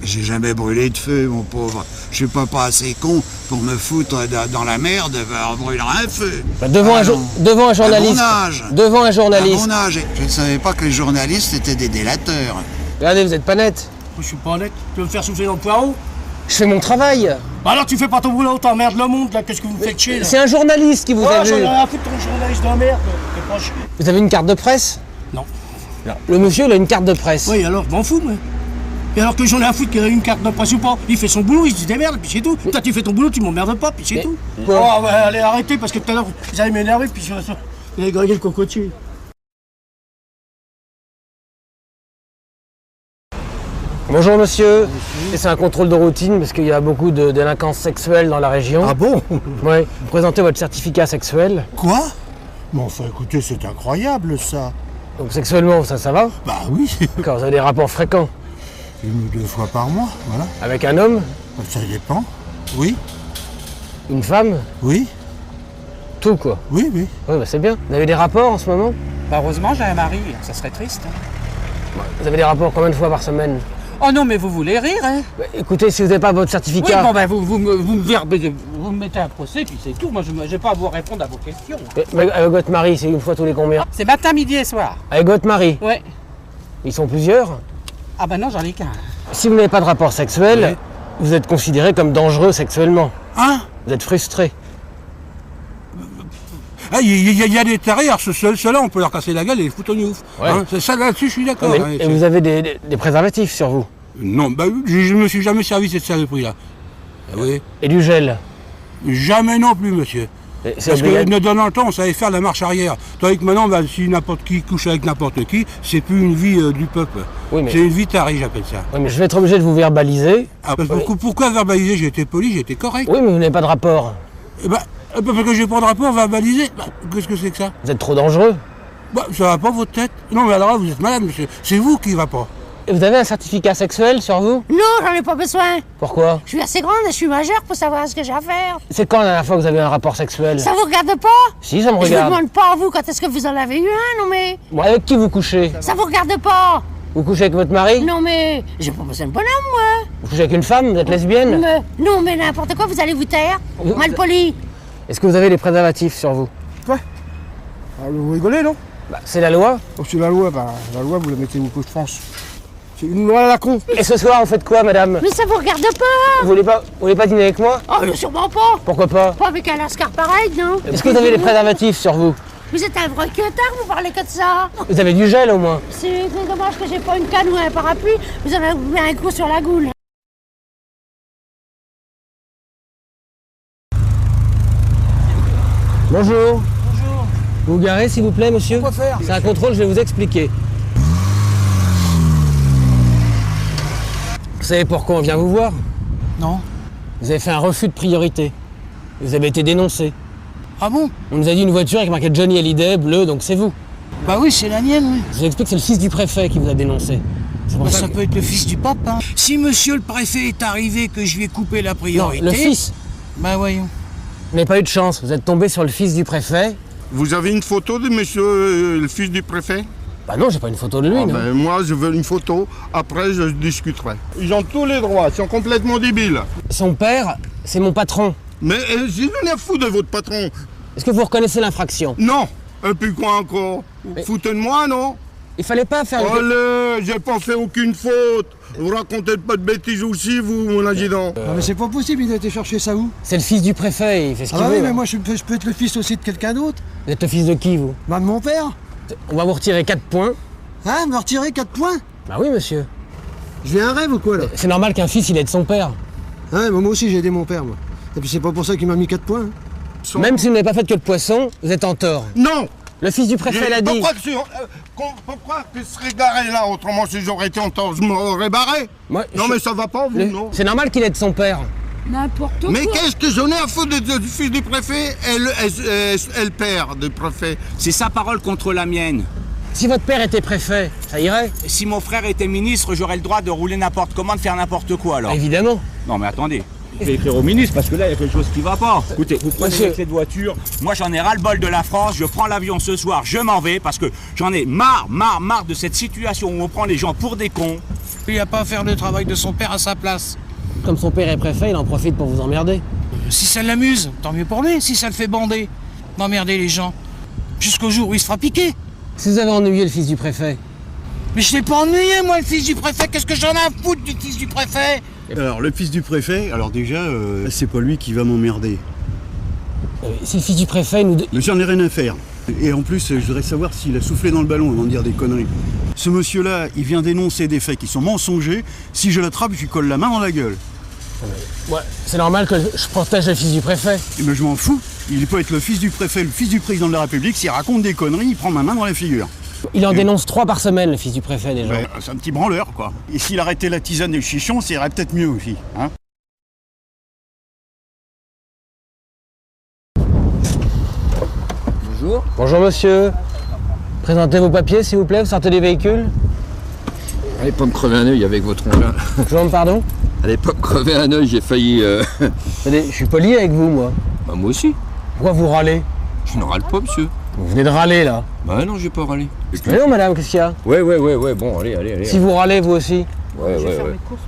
J'ai jamais brûlé de feu, mon pauvre. Je suis pas assez con pour me foutre dans la merde en brûlant un feu. Devant un journaliste. À mon âge. Devant un journaliste. À mon âge. Je ne savais pas que les journalistes étaient des délateurs. Regardez, vous êtes pas net. Je suis pas net. Tu veux me faire souffler dans le poireau? Je fais mon travail. Bah alors tu fais pas ton boulot, t'emmerdes le monde là, qu'est-ce que vous me faites chier là? C'est un journaliste qui vous a vu. J'en ai rien à foutre ton journaliste de merde, t'es pas chier. Vous avez une carte de presse? Non. Le monsieur, il a une carte de presse. Oui, alors, je m'en fous, moi. Et alors que j'en ai à foutre qu'il a une carte de presse ou pas? Il fait son boulot, il se démerde, puis c'est tout. Toi, tu fais ton boulot, tu m'emmerdes pas, puis c'est tout. Oh, bah, allez, arrêtez, parce que tout à l'heure, vous allez m'énerver, puis vous allez griller le cocotier. Bonjour monsieur. C'est un contrôle de routine parce qu'il y a beaucoup de délinquance sexuelle dans la région. Ah bon? Oui. Vous présentez votre certificat sexuel. Quoi? Mais enfin écoutez, c'est incroyable ça. Donc sexuellement, ça va? Bah oui. Quand vous avez des rapports fréquents? 1 ou 2 fois par mois, voilà. Avec un homme? Ça dépend. Oui. Une femme? Oui. Tout quoi? Oui, oui. Oui, bah c'est bien. Vous avez des rapports en ce moment? Bah heureusement j'ai un mari, ça serait triste. Vous avez des rapports combien de fois par semaine? Oh non mais vous voulez rire hein? Bah, écoutez, si vous n'avez pas votre certificat... Oui bon bah vous me mettez un procès puis c'est tout, moi je n'ai pas à vous répondre à vos questions. Mais avec votre mari, c'est une fois tous les combien? C'est matin, midi et soir. Avec votre mari? Ouais. Ils sont plusieurs? Ah bah non j'en ai qu'un. Si vous n'avez pas de rapport sexuel, vous êtes considéré comme dangereux sexuellement. Hein? Vous êtes frustré. Il y a des tarés, alors ceux-là, on peut leur casser la gueule et les foutre au ouf. Ouais. Hein, ça, là-dessus, je suis d'accord. Hein, et vous avez des préservatifs sur vous? Non, bah je me suis jamais servi de cette saloperie-là. Oui. Et du gel? Jamais non plus, monsieur. Parce que dans le temps, on savait faire la marche arrière. Tandis que maintenant, bah, si n'importe qui couche avec n'importe qui, c'est plus une vie du peuple. Oui, mais... C'est une vie tarée, j'appelle ça. Oui, mais je vais être obligé de vous verbaliser. Ah, pourquoi verbaliser? J'ai été poli, j'ai été correct. Oui, mais vous n'avez pas de rapport. Parce que j'ai pas de rapport, verbaliser. Qu'est-ce que c'est que ça? Vous êtes trop dangereux. Bah, ça va pas votre tête? Non, mais alors là, vous êtes malade, monsieur. C'est vous qui va pas. Et vous avez un certificat sexuel sur vous? Non, j'en ai pas besoin. Pourquoi? Je suis assez grande et je suis majeure pour savoir ce que j'ai à faire. C'est quand la dernière fois que vous avez eu un rapport sexuel? Ça vous regarde pas? Si, ça me regarde. Je vous demande pas, vous, quand est-ce que vous en avez eu un, non mais... Bon, avec qui vous couchez? Ça vous regarde pas? Vous couchez avec votre mari? Non mais... J'ai pas besoin de bonhomme, moi. Vous couchez avec une femme? Vous êtes lesbienne? Non mais n'importe quoi, vous allez vous taire. Mal poli. Est-ce que vous avez des préservatifs sur vous? Quoi? Vous rigolez, non? Bah, c'est la loi. Oh, c'est la loi, vous la mettez où que je pense. C'est une loi à la con. Et ce soir, vous faites quoi, madame? Mais ça vous regarde pas. Vous voulez pas dîner avec moi? Oh, sûrement pas. Pourquoi pas? Pas avec un lascar pareil, non? Est-ce que vous avez des préservatifs sur vous? Vous êtes un vrai queutard, vous parlez que de ça. Vous avez du gel, au moins? C'est dommage que j'ai pas une canne ou un parapluie. Vous en avez mis un coup sur la goule. Bonjour. Bonjour. Vous vous garez, s'il vous plaît, monsieur? Quoi faire? C'est un contrôle, je vais vous expliquer. Vous savez pourquoi on vient vous voir? Non. Vous avez fait un refus de priorité. Vous avez été dénoncé. Ah bon? On nous a dit une voiture avec marqué Johnny Hallyday, bleu, donc c'est vous. Bah oui, c'est la mienne, oui. Je vous explique, c'est le fils du préfet qui vous a dénoncé. Bah, ça peut être le fils du pape, hein. Si monsieur le préfet est arrivé que je lui ai coupé la priorité... Non, le fils. Bah voyons. Vous n'avez pas eu de chance, vous êtes tombé sur le fils du préfet. Vous avez une photo de monsieur le fils du préfet? Bah non, j'ai pas une photo de lui, non. Ben, moi, je veux une photo, après je discuterai. Ils ont tous les droits, ils sont complètement débiles. Son père, c'est mon patron. Mais j'ai rien à foutre de votre patron. Est-ce que vous reconnaissez l'infraction? Non. Et puis quoi encore? Foutez de moi, non? Il fallait pas faire... Allez, j'ai pas fait aucune faute. Vous racontez pas de bêtises aussi, vous, mon adjudant. Non mais c'est pas possible, il a été chercher ça où? C'est le fils du préfet, il fait ce qu'il veut. Ah oui, mais moi je peux être le fils aussi de quelqu'un d'autre. Vous êtes le fils de qui, vous? Bah de mon père. On va vous retirer 4 points. Hein, me retirer 4 points? Bah oui, monsieur. J'ai un rêve ou quoi, là? C'est normal qu'un fils, il aide son père. Ouais, moi aussi j'ai aidé mon père, moi. Et puis c'est pas pour ça qu'il m'a mis 4 points. Hein. Même si vous n'avez pas fait que de poisson, vous êtes en tort. Non! Le fils du préfet l'a dit. Pourquoi que je serais garé là? Autrement, si j'aurais été en tort, je m'aurais barré. Non, mais ça va pas, vous, non? C'est normal qu'il aide son père. N'importe quoi. Mais qu'est-ce que j'en ai à foutre du fils du préfet et le père du préfet? C'est sa parole contre la mienne. Si votre père était préfet, ça irait? Si mon frère était ministre, j'aurais le droit de rouler n'importe comment, de faire n'importe quoi, alors. Évidemment. Non, mais attendez. Je vais écrire au ministre parce que là, il y a quelque chose qui va pas. Écoutez, vous prenez cette voiture. Moi, j'en ai ras-le-bol de la France. Je prends l'avion ce soir, je m'en vais parce que j'en ai marre de cette situation où on prend les gens pour des cons. Il n'y a pas à faire le travail de son père à sa place. Comme son père est préfet, il en profite pour vous emmerder. Si ça l'amuse, tant mieux pour lui. Si ça le fait bander, d'emmerder les gens. Jusqu'au jour où il se fera piquer. Si vous avez ennuyé le fils du préfet. Mais je l'ai pas ennuyé, moi, le fils du préfet. Qu'est-ce que j'en ai à foutre du fils du préfet? Alors, le fils du préfet, alors déjà, c'est pas lui qui va m'emmerder. Si le fils du préfet nous... Mais j'en ai rien à faire. Et en plus, je voudrais savoir s'il a soufflé dans le ballon avant de dire des conneries. Ce monsieur-là, il vient dénoncer des faits qui sont mensongers. Si je l'attrape, je lui colle la main dans la gueule. Ouais, c'est normal que je protège le fils du préfet. Mais je m'en fous. Il peut être le fils du préfet, le fils du président de la République. S'il raconte des conneries, il prend ma main dans la figure. Il en dénonce 3 par semaine, le fils du préfet, déjà. Ouais, c'est un petit branleur, quoi. Et s'il arrêtait la tisane et le chichon, ça irait peut-être mieux aussi, hein. Bonjour. Bonjour, monsieur. Présentez vos papiers, s'il vous plaît, vous sortez des véhicules. Allez pas me crever un œil avec votre engin. Je vous demande pardon. Allez pas me crever un œil, j'ai failli... Attendez, je suis poli avec vous, moi. Bah moi aussi. Pourquoi vous râlez? Je ne râle pas, monsieur. Vous venez de râler, là. Bah non, j'ai pas râlé. Mais non, madame, qu'est-ce qu'il y a? Ouais, bon, allez. Si vous râlez, vous aussi.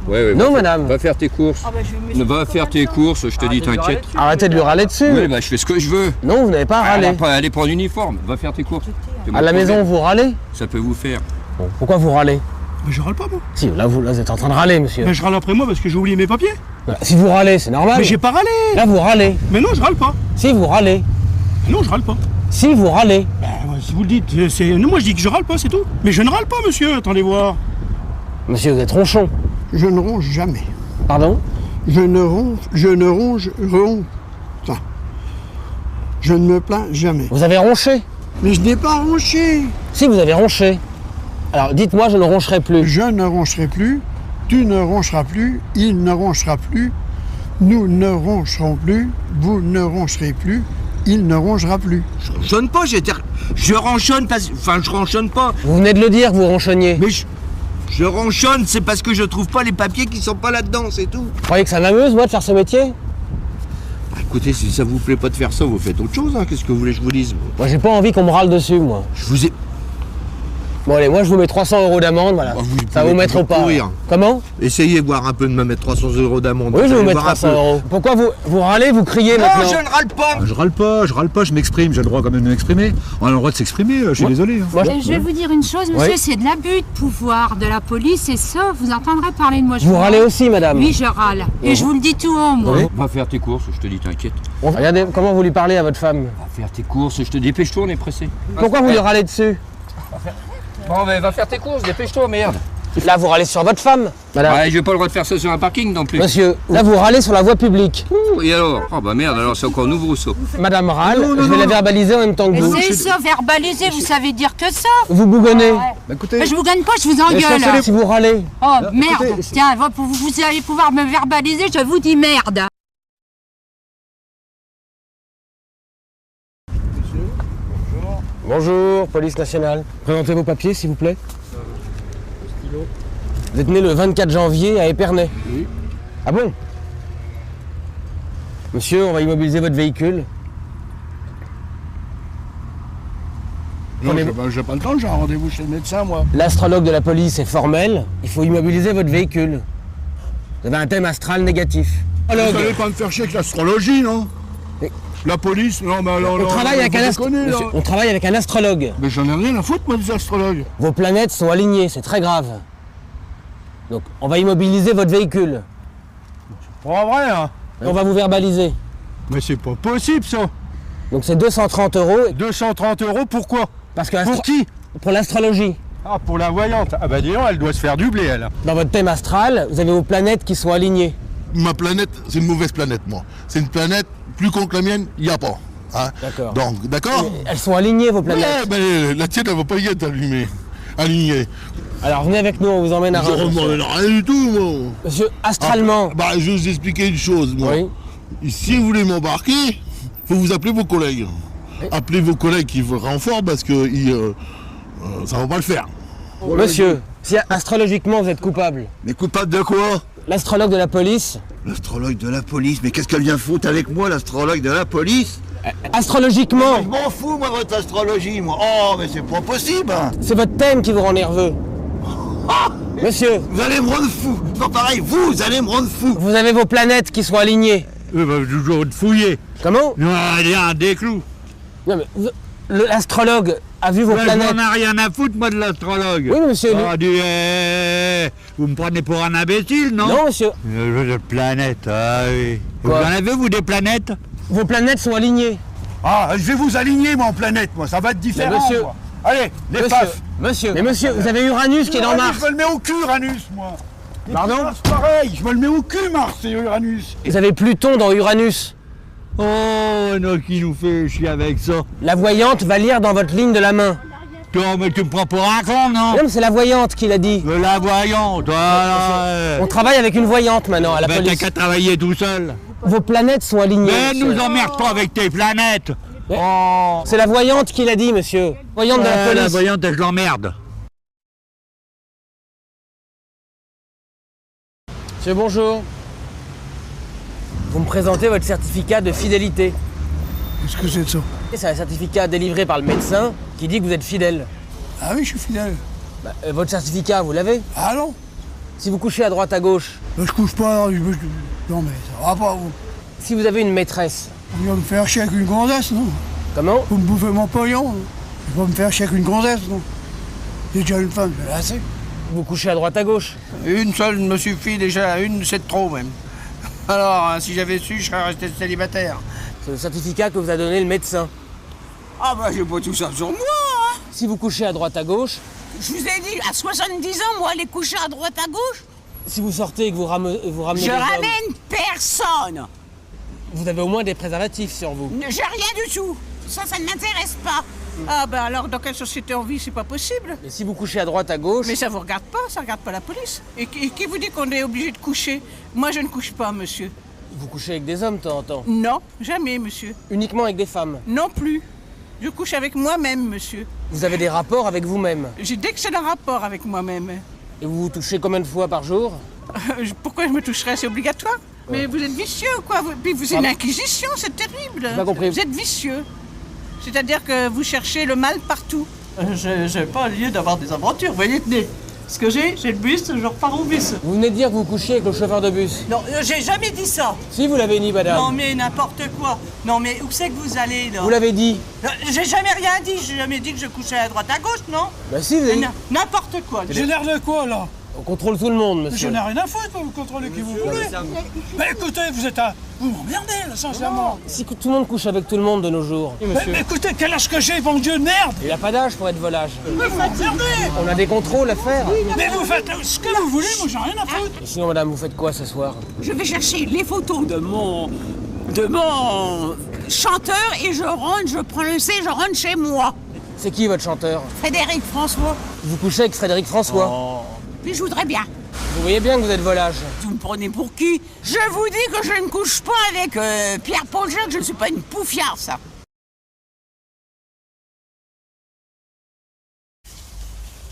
Ouais. Non, madame. Va faire tes courses. Va faire tes courses, je te dis, t'inquiète. Arrêtez de lui râler dessus. Oui, bah je fais ce que je veux. Non, vous n'avez pas à râler. Allez prendre l'uniforme, va faire tes courses. À la maison, vous râlez? Ça peut vous faire. Bon, pourquoi vous râlez? Mais je râle pas, moi. Si, là vous êtes en train de râler, monsieur. Mais je râle après moi parce que j'ai oublié mes papiers. Si vous râlez, c'est normal. Mais j'ai pas râlé. Là, vous râlez. Mais non, je râle pas. Si, vous râlez. Non, je râle pas. Si, vous râlez. Si vous le dites, c'est... Non, moi je dis que je râle pas, c'est tout. Mais je ne râle pas, monsieur, attendez voir. Monsieur, vous êtes ronchon. Je ne ronge jamais. Pardon? Je ne ronge. Enfin, je ne me plains jamais. Vous avez ronché? Mais je n'ai pas ronché. Si, vous avez ronché. Alors, dites-moi, je ne roncherai plus. Je ne roncherai plus. Tu ne roncheras plus. Il ne ronchera plus. Nous ne roncherons plus. Vous ne roncherez plus. Il ne rongera plus. Je ronchonne pas, je ronchonne parce... Enfin, je ronchonne pas. Vous venez de le dire, vous ronchonniez. Mais je ronchonne, c'est parce que je trouve pas les papiers qui sont pas là-dedans, c'est tout. Vous croyez que ça m'amuse, moi, de faire ce métier? Écoutez, si ça vous plaît pas de faire ça, vous faites autre chose, hein. Qu'est-ce que vous voulez que je vous dise? Moi, j'ai pas envie qu'on me râle dessus, moi. Je vous ai... Bon, allez, moi, je vous mets 300 € d'amende, voilà. Ça va vous mettre au pas. Comment? Essayez voir un peu de me mettre 300 € d'amende. Oui, je vais vous mettre 300 €. Pourquoi vous râlez, vous criez maintenant? Non, je ne râle pas. Je râle pas, je m'exprime, j'ai le droit quand même de m'exprimer. On a le droit de s'exprimer, je suis désolé. Hein. Je vais vous dire une chose, monsieur, c'est de l'abus de pouvoir de la police et ça, vous entendrez parler de moi. Vous râlez aussi, madame? Oui, je râle. Et je vous le dis tout haut, moi. Oui. Va faire tes courses, je te dis, t'inquiète. Regardez, comment vous lui parlez à votre femme? Va faire tes courses, je te dépêche-toi, on est pressé. Pourquoi vous lui râlez dessus? Bon, mais va faire tes courses, dépêche-toi, merde. Là, vous râlez sur votre femme, madame. Ouais, j'ai pas le droit de faire ça sur un parking non plus. Monsieur, là, vous râlez sur la voie publique. Ouh, et alors? Oh bah merde, alors c'est encore nouveau, ça. Madame râle, je vais la verbaliser en même temps que vous. Mais c'est ça, verbaliser, vous savez dire que ça. Vous bougonnez. Bah, écoutez... Mais je vous gagne pas, je vous engueule. Si vous râlez. Oh, merde. Écoutez, tiens, vous allez pouvoir me verbaliser, je vous dis merde. Bonjour, police nationale. Présentez vos papiers, s'il vous plaît. Vous êtes né le 24 janvier à Épernay. Oui. Ah bon? Monsieur, on va immobiliser votre véhicule. Non, j'ai pas le temps, j'ai un rendez-vous chez le médecin, moi. L'astrologue de la police est formel, il faut immobiliser votre véhicule. Vous avez un thème astral négatif. Vous n'allez pas me faire chier avec l'astrologie, non? Mais... La police? Non, mais alors... On travaille avec un astrologue. Mais j'en ai rien à foutre, moi, des astrologues. Vos planètes sont alignées, c'est très grave. Donc, on va immobiliser votre véhicule. C'est pas vrai, hein? Et on va vous verbaliser. Mais c'est pas possible, ça. Donc c'est 230 €. 230 € pourquoi? Parce que pour qui? Pour l'astrologie. Ah, pour la voyante. Ah bah dis donc, elle doit se faire doubler, elle. Dans votre thème astral, vous avez vos planètes qui sont alignées. Ma planète, c'est une mauvaise planète, moi. C'est une planète plus con que la mienne, il n'y a pas. Hein? D'accord. Donc, d'accord? Elles sont alignées, vos planètes. Ouais, ben, la tienne, elle va pas y être alignée. Alors venez avec nous, on vous emmène à Reims. Je ne rien du tout, moi. Monsieur, astralement. Ah, bah, je vais vous expliquer une chose, moi. Oui. Si vous voulez m'embarquer, il faut vous appeler vos collègues. Oui. Appelez vos collègues qui vous renfortent parce que ça va pas le faire. Monsieur, si astrologiquement vous êtes coupable. Mais coupable de quoi? L'astrologue de la police. L'astrologue de la police? Mais qu'est-ce qu'elle vient foutre avec moi, l'astrologue de la police? Astrologiquement. Je m'en fous, moi, votre astrologie, moi. Oh, mais c'est pas possible. Hein. C'est votre thème qui vous rend nerveux. Ah, monsieur. Vous allez me rendre fou. C'est pas pareil, vous allez me rendre fou. Vous avez vos planètes qui sont alignées. Bah, toujours de fouiller. Comment? Non, il y a des clous. Non, mais l'astrologue a vu vos planètes. J'en ai rien à foutre, moi, de l'astrologue. Oui, monsieur. Vous me prenez pour un imbécile, non? Non, monsieur. Planètes, ah oui. Vous en avez, vous, des planètes? Vos planètes sont alignées. Ah, je vais vous aligner, moi, en planète, moi. Ça va être différent, monsieur. Moi. Allez, les paf. Monsieur. Mais monsieur, vous avez Uranus qui est dans Mars. Je me le mets au cul, Uranus, moi. Pardon? C'est pareil, je me le mets au cul, Mars, c'est Uranus. Vous avez Pluton dans Uranus. Oh, non, qui nous fait chier avec ça? La voyante va lire dans votre ligne de la main. Toi, mais tu me prends pour un con, non? Non, mais c'est la voyante qui l'a dit. La voyante, voilà. On travaille avec une voyante maintenant à la police. T'as qu'à travailler tout seul. Vos planètes sont alignées. Mais nous emmerde pas avec tes planètes. Oh. C'est la voyante qui l'a dit, monsieur. Voyante de la police. La voyante, je l'emmerde. Monsieur, bonjour. Vous me présentez votre certificat de fidélité. Qu'est-ce que c'est de ça? C'est un certificat délivré par le médecin qui dit que vous êtes fidèle. Ah oui, je suis fidèle. Bah, votre certificat, vous l'avez? Ah non. Si vous couchez à droite, à gauche. Ben, je couche pas, non mais ça va pas, vous. Si vous avez une maîtresse. Vous allez me faire chier avec une gonzesse, non? Comment? Vous me bouffez mon pognon. Vous me faire chier avec une gonzesse, non? J'ai déjà une femme, j'ai assez. Vous couchez à droite, à gauche? Une seule me suffit déjà, une c'est trop même. Alors, si j'avais su, je serais resté célibataire. C'est le certificat que vous a donné le médecin. Ah bah j'ai pas tout ça sur moi, hein. Si vous couchez à droite, à gauche. Je vous ai dit, à 70 ans, moi, aller coucher à droite, à gauche. Si vous sortez et que vous ramenez Je ramène personne. Vous avez au moins des préservatifs sur vous. J'ai rien du tout. Ça ne m'intéresse pas. Ah ben alors, dans quelle société on vit, c'est pas possible. Mais si vous couchez à droite, à gauche... Mais ça vous regarde pas, ça regarde pas la police. Et qui vous dit qu'on est obligé de coucher? Moi, je ne couche pas, monsieur. Vous couchez avec des hommes de temps en temps? Non, jamais, monsieur. Uniquement avec des femmes? Non plus. Je couche avec moi-même, monsieur. Vous avez des rapports avec vous-même? J'ai d'excellents rapports avec moi-même. Et vous vous touchez combien de fois par jour? Pourquoi je me toucherais? C'est obligatoire. Ouais. Mais vous êtes vicieux, quoi. Puis vous êtes une inquisition, c'est terrible. J'ai pas compris. Vous êtes vicieux. C'est-à-dire que vous cherchez le mal partout. J'ai pas lieu d'avoir des aventures, vous voyez, tenez. Ce que j'ai le bus, je repars au bus. Vous venez de dire que vous couchiez avec le chauffeur de bus? Non, j'ai jamais dit ça. Si, vous l'avez dit, madame. Non, mais n'importe quoi. Non, mais où c'est que vous allez, là? Vous l'avez dit. J'ai jamais rien dit. J'ai jamais dit que je couchais à droite, à gauche, non? Bah si, vous avez dit. N'importe quoi. J'ai l'air de quoi, là? On contrôle tout le monde, monsieur. Je n'ai rien à foutre, vous contrôlez qui vous voulez. Mais écoutez, vous m'emmerdez, là, sincèrement. Si tout le monde couche avec tout le monde de nos jours. Mais écoutez, quel âge que j'ai, bon Dieu de merde! Il n'y a pas d'âge pour être volage. Mais vous m'emmerdez! On a des contrôles à faire. Mais vous faites ce que vous voulez, moi j'ai rien à foutre. Et sinon, madame, vous faites quoi ce soir? Je vais chercher les photos de mon chanteur et je rentre, je prends le C, je rentre chez moi. C'est qui votre chanteur? Frédéric François. Vous couchez avec Frédéric François? Oh. Puis je voudrais bien. Vous voyez bien que vous êtes volage. Vous me prenez pour qui? Je vous dis que je ne couche pas avec Pierre-Paul Jacques, je ne suis pas une poufiard, ça.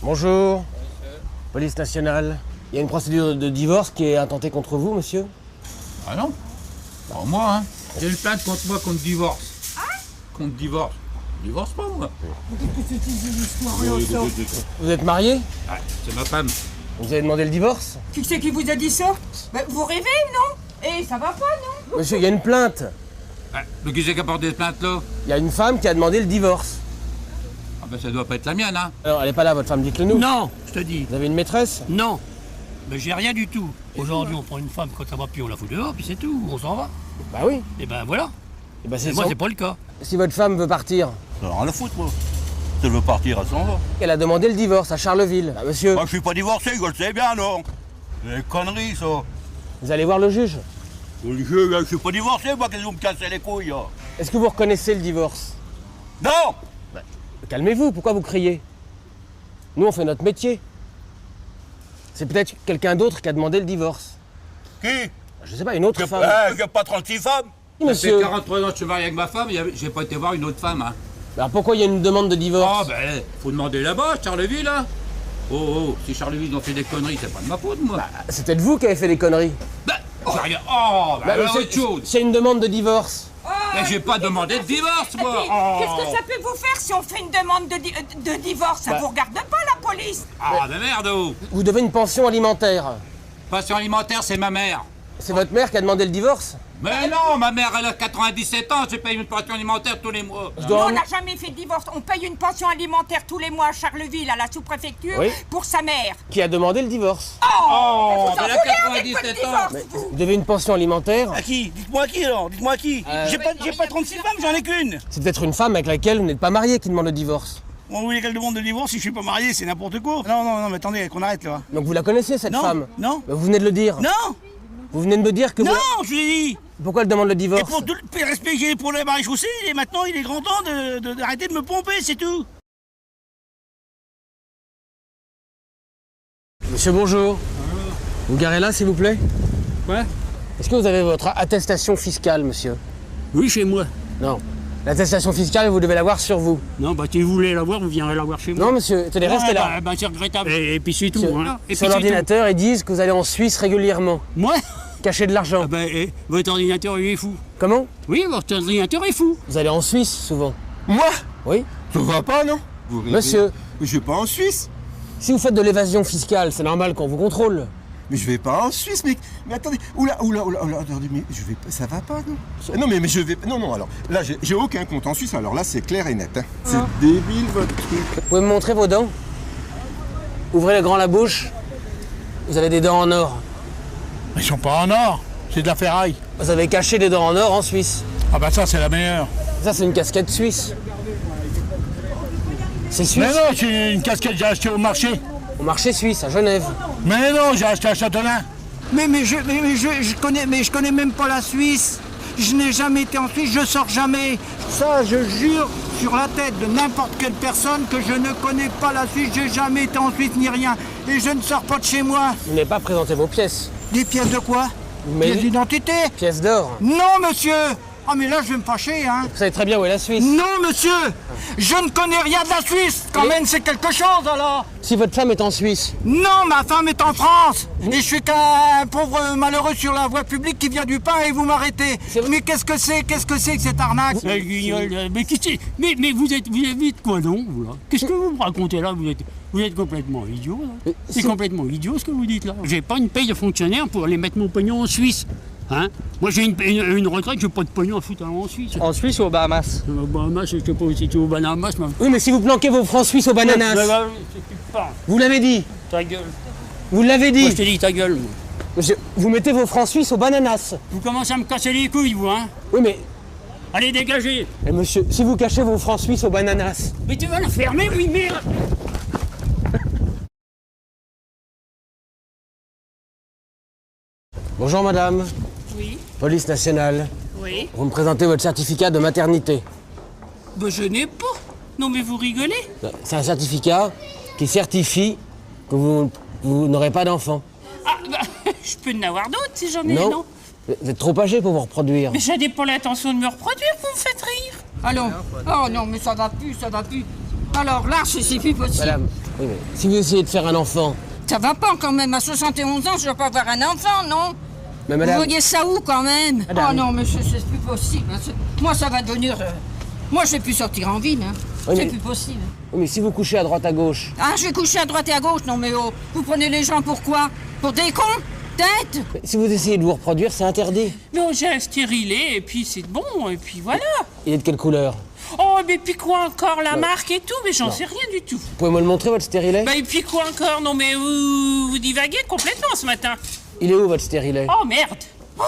Bonjour. Police nationale. Il y a une procédure de divorce qui est intentée contre vous, monsieur? Ah non? Pas moi, hein. J'ai une plainte contre moi contre divorce. Hein? Contre divorce. Divorce pas, moi. Vous êtes marié? Ouais, c'est ma femme. Vous avez demandé le divorce? Qui c'est qui vous a dit ça? Ben, vous rêvez, non? Eh, ça va pas, non? Monsieur, il y a une plainte. Ouais, mais qui c'est qui a porté cette plainte-là? Il y a une femme qui a demandé le divorce. Ah ben ça doit pas être la mienne, hein. Alors, elle est pas là, votre femme, dites-le nous. Non, je te dis. Vous avez une maîtresse? Non. Mais j'ai rien du tout. Aujourd'hui, on prend une femme quand ça va, puis on la fout dehors, puis c'est tout, on s'en va. Bah oui. Et ben voilà. Et ben, moi, c'est pas le cas. Si votre femme veut partir? Alors, à la foutre, moi. Si elle veut partir, elle s'en va. Elle a demandé le divorce à Charleville. Ah, monsieur. Moi, je suis pas divorcé, je le sais bien, non. C'est des conneries, ça. Vous allez voir le juge? Le juge, je suis pas divorcé, moi, qu'est-ce que vous me cassez les couilles, là? Est-ce que vous reconnaissez le divorce? Non. Bah, calmez-vous, pourquoi vous criez? Nous, on fait notre métier. C'est peut-être quelqu'un d'autre qui a demandé le divorce. Qui? Je sais pas, une autre femme. Il n'y a pas 36 femmes. Monsieur. Ça fait 43 ans que je suis marié avec ma femme, j'ai pas été voir une autre femme, hein. Alors pourquoi il y a une demande de divorce? Ah ben, faut demander là-bas, Charleville, hein. Oh, si Charleville ont fait des conneries, c'est pas de ma faute, moi. Bah, c'est peut-être vous qui avez fait des conneries. Ben, j'ai rien. Oh, ben, c'est une demande de divorce. Mais j'ai pas demandé de divorce, moi. Qu'est-ce que ça peut vous faire si on fait une demande de divorce? Ça vous regarde pas, la police? Ah, ben merde, oh. Vous devez une pension alimentaire. Pension alimentaire, c'est ma mère. C'est votre mère qui a demandé le divorce? Mais non, ma mère, elle a 97 ans, je paye une pension alimentaire tous les mois. On n'a jamais fait de divorce, on paye une pension alimentaire tous les mois à Charleville, à la sous-préfecture, pour sa mère. Qui a demandé le divorce? Oh, elle a 97 ans. Mais vous devez une pension alimentaire? À qui? Dites-moi qui, alors, dites-moi qui. J'ai pas 36 femmes, j'en ai qu'une. C'est peut-être une femme avec laquelle vous n'êtes pas marié qui demande le divorce. Bon, vous voulez qu'elle demande le divorce si je suis pas marié, c'est n'importe quoi. Non, mais attendez, qu'on arrête, là. Donc vous la connaissez, cette femme? Non. Vous venez de le dire. Non. Vous venez de me dire que non, je vous ai dit. Pourquoi elle demande le divorce? Et pour tout le respect que j'ai pour le maréchaussée, et maintenant il est grand temps d'arrêter de me pomper, c'est tout. Monsieur, bonjour. Vous garez là, s'il vous plaît? Ouais. Est-ce que vous avez votre attestation fiscale, monsieur? Oui, chez moi. Non. L'attestation fiscale, vous devez l'avoir sur vous. Non, bah si vous voulez l'avoir, vous viendrez l'avoir chez moi. Non, monsieur, tenez, restez là. Bah c'est regrettable. Et puis c'est tout. Hein. Et sur l'ordinateur, ils disent que vous allez en Suisse régulièrement. Moi? Cacher de l'argent. Ah bah, votre ordinateur, il est fou. Comment? Oui, votre ordinateur est fou. Vous allez en Suisse, souvent. Moi? Oui. Ça va pas, non? Monsieur. Je vais pas en Suisse. Si vous faites de l'évasion fiscale, c'est normal qu'on vous contrôle. Mais je vais pas en Suisse, mais attendez, oula, attendez, mais je vais pas, ça va pas, non? Non, mais je vais, non, alors, là, j'ai aucun compte en Suisse, alors là, c'est clair et net, hein. C'est débile, votre truc. Vous pouvez me montrer vos dents? Ouvrez le grand la bouche. Vous avez des dents en or. Ils sont pas en or, c'est de la ferraille. Vous avez caché des dents en or en Suisse. Ah bah ça, c'est la meilleure. Ça, c'est une casquette suisse. C'est suisse? Mais non, c'est une casquette que j'ai achetée au marché. Au marché suisse, à Genève. Mais non, j'ai acheté à Châtelain. Mais je connais même pas la Suisse. Je n'ai jamais été en Suisse, je sors jamais. Ça, je jure sur la tête de n'importe quelle personne que je ne connais pas la Suisse. J'ai jamais été en Suisse ni rien. Et je ne sors pas de chez moi. Vous n'avez pas présenté vos pièces. Des pièces de quoi? Pièces d'identité? Pièces d'or. Non, monsieur. Ah mais là je vais me fâcher, hein. Vous savez très bien où est la Suisse. Non, monsieur. Je ne connais rien de la Suisse. Quand même, c'est quelque chose, alors. Si votre femme est en Suisse. Non, ma femme est en France. Et je suis qu'un pauvre malheureux sur la voie publique qui vient du pain et vous m'arrêtez. Mais qu'est-ce que c'est que cette arnaque? Mais vous êtes quoi donc, vous là? Qu'est-ce que vous me racontez là? Vous êtes complètement idiot, là. C'est complètement idiot ce que vous dites là. J'ai pas une paye de fonctionnaire pour aller mettre mon pognon en Suisse. Hein? Moi j'ai une retraite, j'ai pas de pognon à foutre en Suisse. En Suisse ou aux Bahamas? Aux Bahamas, je sais pas si tu es aux Bahamas. Oui, mais si vous planquez vos francs suisses aux bananas. Vous l'avez dit. Ta gueule. Vous l'avez dit. Moi je te dis ta gueule, moi. Monsieur, vous mettez vos francs suisses aux bananas. Vous commencez à me casser les couilles, vous, hein? Oui, mais... Allez, dégagez. Et monsieur, si vous cachez vos francs suisses aux bananas... Mais tu vas la fermer, oui, merde. Bonjour madame. Oui. Police nationale. Oui. Vous me présentez votre certificat de maternité. Ben, je n'ai pas. Non mais vous rigolez? C'est un certificat qui certifie que vous n'aurez pas d'enfant. Ah bah, je peux en avoir d'autres si j'en ai, non? Vous êtes trop âgé pour vous reproduire. Mais je n'ai pas l'intention de me reproduire, vous me faites rire. Allons. Oh non, mais ça va plus, ça va plus. Alors là, c'est plus possible. Madame, oui, mais si vous essayez de faire un enfant... Ça va pas quand même, à 71 ans, je ne vais pas avoir un enfant, non? Mais madame... Vous voyez ça où quand même? Madame... Oh non, monsieur, c'est plus possible. Moi, ça va devenir... Moi, je ne vais plus sortir en ville, hein. Oui, c'est mais... plus possible. Oui, mais si vous couchez à droite à gauche... Ah, je vais coucher à droite et à gauche? Non mais oh, vous prenez les gens pour quoi? Pour des cons? Tête? Mais si vous essayez de vous reproduire, c'est interdit. Non, j'ai un stérilet, et puis c'est bon, et puis voilà. Il est de quelle couleur? Oh, mais puis quoi encore? La marque et tout? Mais j'en sais rien du tout. Vous pouvez me le montrer, votre stérilet? Bah, et puis quoi encore? Non, mais vous divaguez complètement ce matin. Il est où, votre stérilet? Oh, merde! Oh,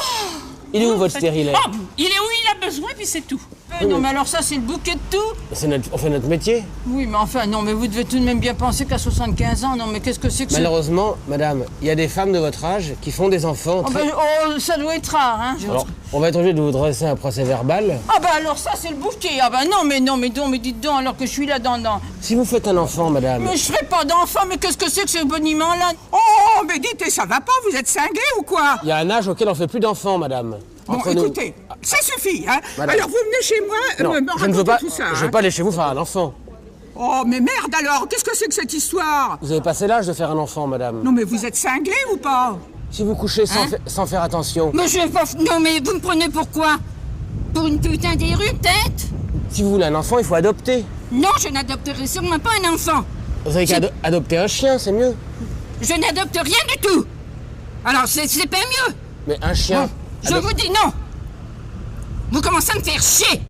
il est où, votre stérilet? Oh, il est où il a besoin, puis c'est tout. Non, mais alors ça, c'est le bouquet de tout. On fait notre métier. Oui, mais enfin, non, mais vous devez tout de même bien penser qu'à 75 ans, non, mais qu'est-ce que c'est que Malheureusement, madame, il y a des femmes de votre âge qui font des enfants très... Oh, ça doit être rare, hein. Alors, on va être obligé de vous dresser un procès verbal. Ah bah alors ça, c'est le bouquet. Ah bah non, mais dites donc, alors que je suis là-dedans. Si vous faites un enfant, madame... Mais je ferai pas d'enfant, mais qu'est-ce que c'est que ce boniment-là? Oh, mais dites, ça va pas, vous êtes cinglé ou quoi? Il y a un âge auquel on fait plus d'enfants, madame. Bon, écoutez, ça suffit, hein. Madame. Alors vous venez chez moi, je ne veux pas, tout ça. Je ne veux pas aller chez vous faire un enfant. Oh, mais merde alors, qu'est-ce que c'est que cette histoire? Vous avez passé l'âge de faire un enfant, madame. Non, mais vous êtes cinglé ou pas? Si vous couchez sans faire attention... Mais je vais pas... Non, mais vous me prenez pour quoi? Pour une putain d'érue, peut-être? Si vous voulez un enfant, il faut adopter. Non, je n'adopterai sûrement pas un enfant. Vous avez qu'à adopter un chien, c'est mieux. Je n'adopte rien du tout. Alors, c'est pas mieux. Mais un chien... Je vous dis non. Vous commencez à me faire chier.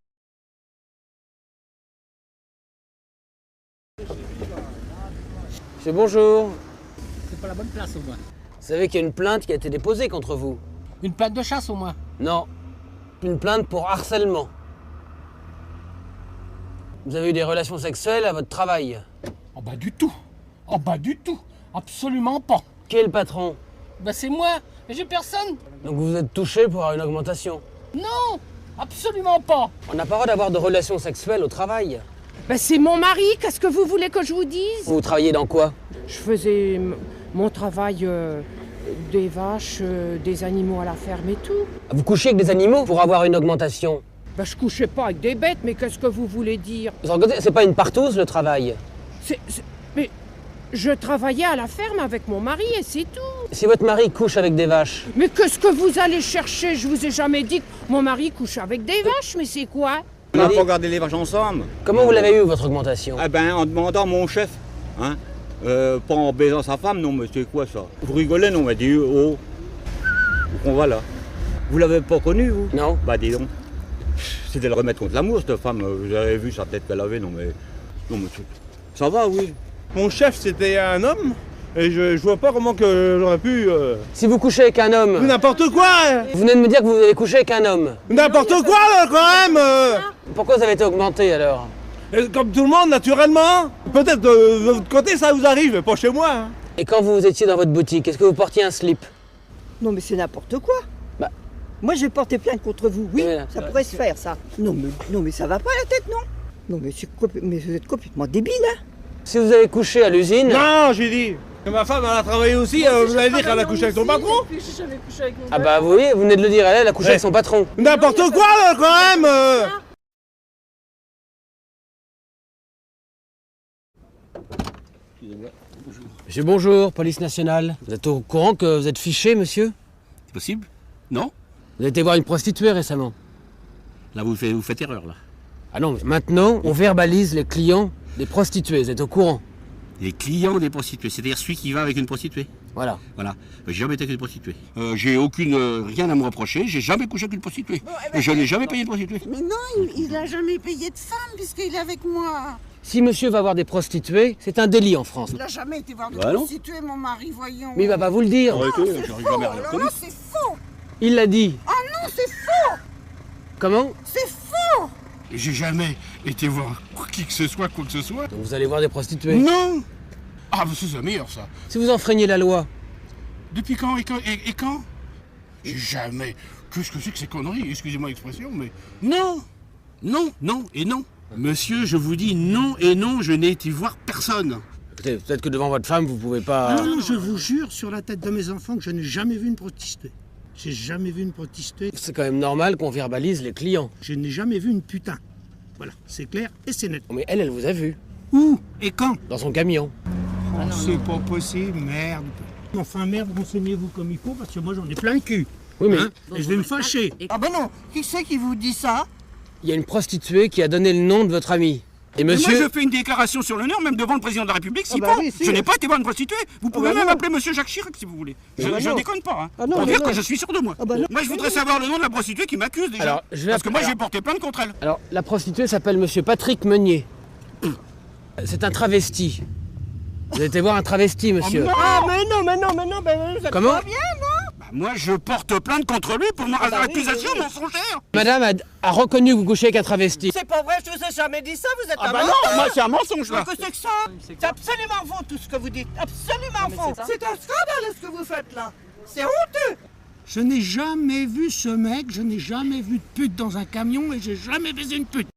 Monsieur, bonjour. C'est pas la bonne place au moins. Vous savez qu'il y a une plainte qui a été déposée contre vous? Une plainte de chasse au moins? Non. Une plainte pour harcèlement. Vous avez eu des relations sexuelles à votre travail? Oh bah du tout. Oh bah du tout. Absolument pas. Qui est le patron? Bah c'est moi. Mais j'ai personne. Donc vous êtes touché pour avoir une augmentation? Non. Absolument pas. On n'a pas le droit d'avoir de relations sexuelles au travail. Bah c'est mon mari, qu'est-ce que vous voulez que je vous dise? Vous travaillez dans quoi? Je faisais mon travail des vaches, des animaux à la ferme et tout. Vous couchez avec des animaux pour avoir une augmentation? Ben, je couchais pas avec des bêtes, mais qu'est-ce que vous voulez dire? C'est pas une partouze le travail? Mais je travaillais à la ferme avec mon mari et c'est tout. Si votre mari couche avec des vaches? Mais qu'est-ce que vous allez chercher? Je vous ai jamais dit que mon mari couche avec des vaches, mais c'est quoi? On n'a pas gardé les vaches ensemble. Comment vous l'avez eu, votre augmentation? Eh ben, en demandant à mon chef, hein. Pas en baisant sa femme, non, mais c'est quoi ça? Vous rigolez, non, mais dit, oh, on va là. Vous l'avez pas connu, vous? Non. Bah, dis donc. C'était le remettre contre l'amour, cette femme. Vous avez vu sa tête qu'elle avait, non, mais ça va, oui. Mon chef, c'était un homme, et je vois pas comment que j'aurais pu... Si vous couchez avec un homme... N'importe quoi! Vous venez de me dire que vous avez couché avec un homme. N'importe quoi, là, quand même! Pourquoi vous avez été augmenté, alors? Comme tout le monde, naturellement. Peut-être de votre côté, ça vous arrive, mais pas chez moi. Hein. Et quand vous étiez dans votre boutique, est-ce que vous portiez un slip? Non, mais c'est n'importe quoi. Bah. Moi, je vais porter plainte contre vous. Oui, là, ça pourrait se faire, ça. Non, mais ça va pas la tête, non? Non, mais vous êtes complètement débile, hein? Si vous avez couché à l'usine... Non, j'ai dit. Ma femme, elle a travaillé aussi. Vous allez dire qu'elle a couché avec son patron? Ah bah vous voyez, vous venez de le dire, elle a couché avec son patron. N'importe quoi, là, quand même. Monsieur, bonjour, police nationale. Vous êtes au courant que vous êtes fiché, monsieur? C'est possible? Non? Vous avez été voir une prostituée récemment. Là, vous faites erreur, là. Ah non, maintenant, on verbalise les clients des prostituées, vous êtes au courant? Les clients des prostituées, c'est-à-dire celui qui va avec une prostituée? Voilà. Voilà. J'ai jamais été avec une prostituée. J'ai rien à me reprocher, j'ai jamais couché avec une prostituée. Bon, et je n'ai jamais payé de prostituée. Mais non, il n'a jamais payé de femme puisqu'il est avec moi. Si monsieur va voir des prostituées, c'est un délit en France. Il n'a jamais été voir de prostituées, mon mari, voyons. Mais il va pas vous le dire. C'est faux. Il l'a dit. Ah non, c'est faux. Comment? C'est faux. J'ai jamais été voir qui que ce soit, quoi que ce soit. Donc vous allez voir des prostituées? Non. Ah, bah c'est meilleur, ça. Si vous enfreignez la loi. Depuis quand et quand? J'ai jamais... Qu'est-ce que c'est que ces conneries? Excusez-moi l'expression, mais... Non. Non, non et non. Monsieur, je vous dis non et non, je n'ai été voir personne. Écoutez, peut-être que devant votre femme, vous pouvez pas... Non, je vous jure sur la tête de mes enfants que je n'ai jamais vu une prostituée. J'ai jamais vu une prostituée. C'est quand même normal qu'on verbalise les clients. Je n'ai jamais vu une putain. Voilà, c'est clair et c'est net. Mais elle vous a vu. Où? Et quand? Dans son camion. Oh, c'est pas possible, merde. Enfin, merde, renseignez-vous comme il faut, parce que moi j'en ai plein le cul. Oui, mais... Hein? Et je vais me fâcher. Ah ben non, qui c'est qui vous dit ça? Il y a une prostituée qui a donné le nom de votre ami. Et monsieur... Moi, je fais une déclaration sur l'honneur, même devant le président de la République, si oui, si. Je n'ai pas été voir une prostituée. Vous pouvez même appeler monsieur Jacques Chirac, si vous voulez. Je déconne pas, hein. Pour dire que je suis sûr de moi. Moi, je voudrais savoir le nom de la prostituée qui m'accuse déjà. Alors, parce que moi, j'ai porté plainte contre elle. Alors, la prostituée s'appelle monsieur Patrick Meunier. C'est un travesti. Vous avez été voir un travesti, monsieur. Ah, mais non, vous êtes Comment? pas bien, non? Moi, je porte plainte contre lui pour accusation mensongère. Madame a reconnu que vous couchez avec un travesti. C'est pas vrai, je vous ai jamais dit ça, vous êtes un menteur. non, moi c'est un mensonge là. Qu'est-ce que c'est que ça? C'est absolument faux tout ce que vous dites, absolument faux. C'est un scandale ce que vous faites là. C'est honteux. Je n'ai jamais vu ce mec, je n'ai jamais vu de pute dans un camion et j'ai jamais baisé une pute.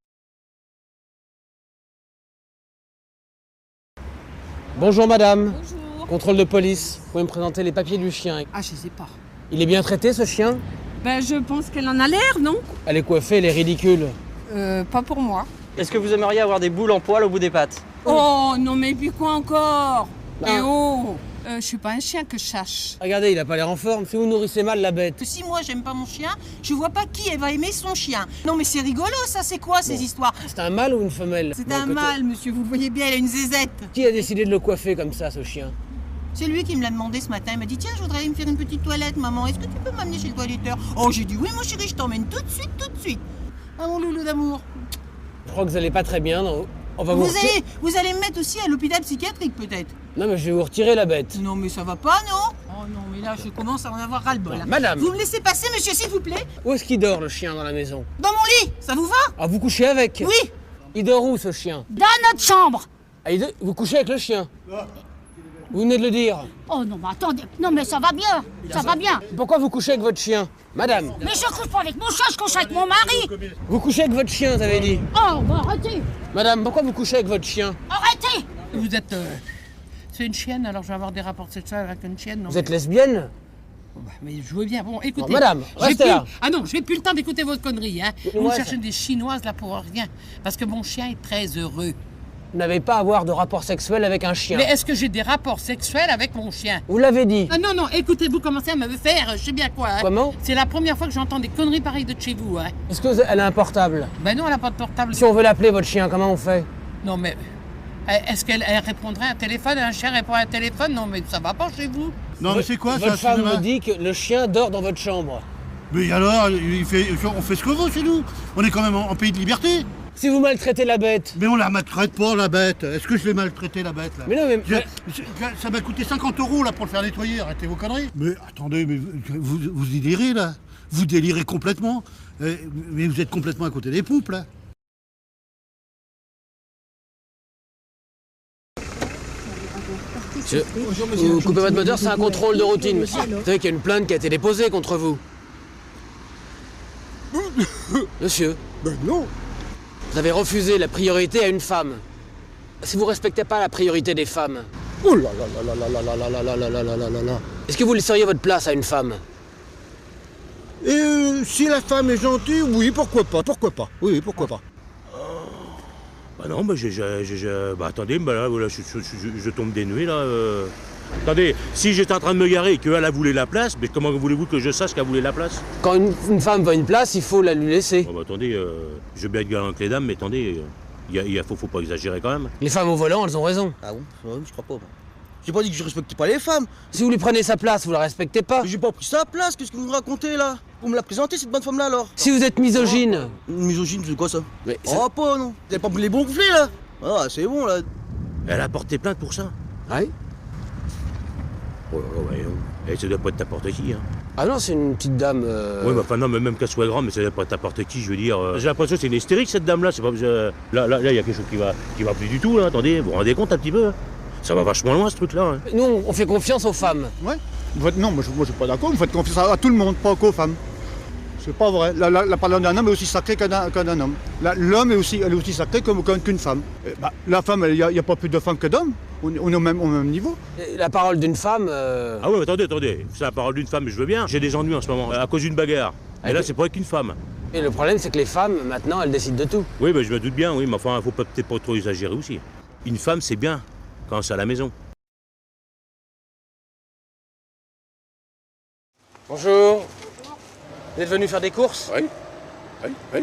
Bonjour madame. Bonjour. Contrôle de police. Vous pouvez me présenter les papiers du chien? Ah, je sais pas. Il est bien traité ce chien? Ben je pense qu'elle en a l'air, non? Elle est coiffée, elle est ridicule. Pas pour moi. Est-ce que vous aimeriez avoir des boules en poil au bout des pattes? Oh non mais puis quoi encore? Eh oh, je suis pas un chien que je cherche. Regardez, il a pas l'air en forme. Si vous nourrissez mal la bête. Si moi j'aime pas mon chien, je vois pas qui elle va aimer son chien. Non mais c'est rigolo ça, c'est quoi ces histoires? C'est un mâle ou une femelle? C'est un mâle, monsieur, vous le voyez bien, elle a une zézette. Qui a décidé de le coiffer comme ça, ce chien? C'est lui qui me l'a demandé ce matin. Il m'a dit tiens, je voudrais me faire une petite toilette, maman. Est-ce que tu peux m'amener chez le toiletteur? Oh, j'ai dit oui, mon chéri, je t'emmène tout de suite, tout de suite. Ah mon loulou d'amour. Je crois que vous allez pas très bien, non? On va vous allez me mettre aussi à l'hôpital psychiatrique peut-être? Non mais je vais vous retirer la bête. Non mais ça va pas, non? Oh non, mais là je commence à en avoir ras-le-bol. Madame! Vous me laissez passer, monsieur, s'il vous plaît? Où est-ce qu'il dort, le chien, dans la maison? Dans mon lit, ça vous va? Ah, vous couchez avec? Oui! Il dort où, ce chien? Dans notre chambre. Ah, vous couchez avec le chien? Vous venez de le dire. Oh non, mais attendez. Non, mais ça va bien. Ça va bien. Pourquoi vous couchez avec votre chien? Madame! Mais je couche pas avec mon chien, je couche avec mon mari. Vous couchez avec votre chien, vous avez dit? Oh, bah arrêtez. Madame, pourquoi vous couchez avec votre chien? Arrêtez. Vous êtes... C'est une chienne, alors je vais avoir des rapports sexuels avec une chienne. Non, Vous êtes lesbienne? Mais je veux bien. Bon, écoutez. Non, madame, restez là. Ah non, j'ai plus le temps d'écouter votre connerie. Hein. Vous Ouais, cherchez des chinoises là pour rien. Parce que mon chien est très heureux. Vous n'avez pas à avoir de rapport sexuel avec un chien. Mais est-ce que j'ai des rapports sexuels avec mon chien? Vous l'avez dit. Ah non, non, écoutez, vous commencez à me faire, je sais bien quoi. Hein. Comment? C'est la première fois que j'entends des conneries pareilles de chez vous. Hein. Est-ce qu'elle a un portable? Ben non, elle n'a pas de portable. Si on veut l'appeler, votre chien, comment on fait? Non, mais est-ce qu'elle répondrait à un téléphone? Un chien répond à un téléphone? Non, mais ça va pas chez vous. Non, mais c'est quoi ça? Votre femme me dit que le chien dort dans votre chambre. Mais alors, on fait ce qu'on veut chez nous. On est quand même en pays de liberté. Si vous maltraitez la bête. Mais on la maltraite pas, la bête. Est-ce que je l'ai maltraité, la bête, là? Mais non, mais... Ça m'a coûté 50 € là pour le faire nettoyer. Arrêtez vos conneries. Mais attendez, mais vous délirez, là. Vous délirez complètement. Mais vous êtes complètement à côté des poupes, là. Monsieur, vous coupez votre moteur, c'est un contrôle de routine, monsieur. Vous savez qu'il y a une plainte qui a été déposée contre vous. Monsieur. Ben non. Vous avez refusé la priorité à une femme. Si vous respectez pas la priorité des femmes. Oh là là là là là là là là là là là là là là là. Est-ce que vous laisseriez votre place à une femme? Si la femme est gentille, oui, pourquoi pas, pourquoi pas. Oui, pourquoi pas. Bah non, bah bah attendez, bah là, voilà, je tombe des nuées là. Attendez, si j'étais en train de me garer et qu'elle a voulu la place, mais comment voulez-vous que je sache qu'elle voulait la place? Quand une femme veut une place, il faut la lui laisser. Oh, bah attendez, je veux bien être galant avec les dames, mais attendez, faut pas exagérer quand même. Les femmes au volant, elles ont raison. Ah bon? Je crois pas. J'ai pas dit que je respectais pas les femmes. Si vous lui prenez sa place, vous la respectez pas. Mais j'ai pas pris sa place, qu'est-ce que vous me racontez là? Vous me la présentez cette bonne femme là alors? Si vous êtes misogyne. Misogyne, c'est quoi ça? Mais oh pas non. Vous avez pas pris les bons gonflés là? Ah c'est bon là. Elle a porté plainte pour ça? Ouais. Oh là là, ouais. Et ça doit pas être n'importe qui, hein. Ah non, c'est une petite dame. Oui, mais enfin non, mais même qu'elle soit grande, mais ça doit pas être n'importe qui, je veux dire. J'ai l'impression que c'est une hystérique cette dame là. C'est pas là, il y a quelque chose qui va plus du tout là. Attendez, vous vous rendez compte un petit peu? Ça va vachement loin ce truc-là. Hein. Nous, on fait confiance aux femmes. Ouais. Non, moi je suis pas d'accord. Vous faites confiance à tout le monde, pas qu'aux femmes. C'est pas vrai. La parole d'un homme est aussi sacrée qu'un homme. L'homme est aussi sacré qu'une femme. La femme, il n'y a pas plus de femmes que d'hommes. On est au même niveau. Et la parole d'une femme. Ah oui, attendez. C'est la parole d'une femme, mais je veux bien. J'ai des ennuis en ce moment, à cause d'une bagarre. Et là, c'est pas avec une femme. Et le problème, c'est que les femmes, maintenant, elles décident de tout. Oui, je me doute bien, oui, mais enfin, faut peut-être pas trop exagérer aussi. Une femme, c'est bien quand c'est à la maison. Bonjour. Vous êtes venu faire des courses? Oui.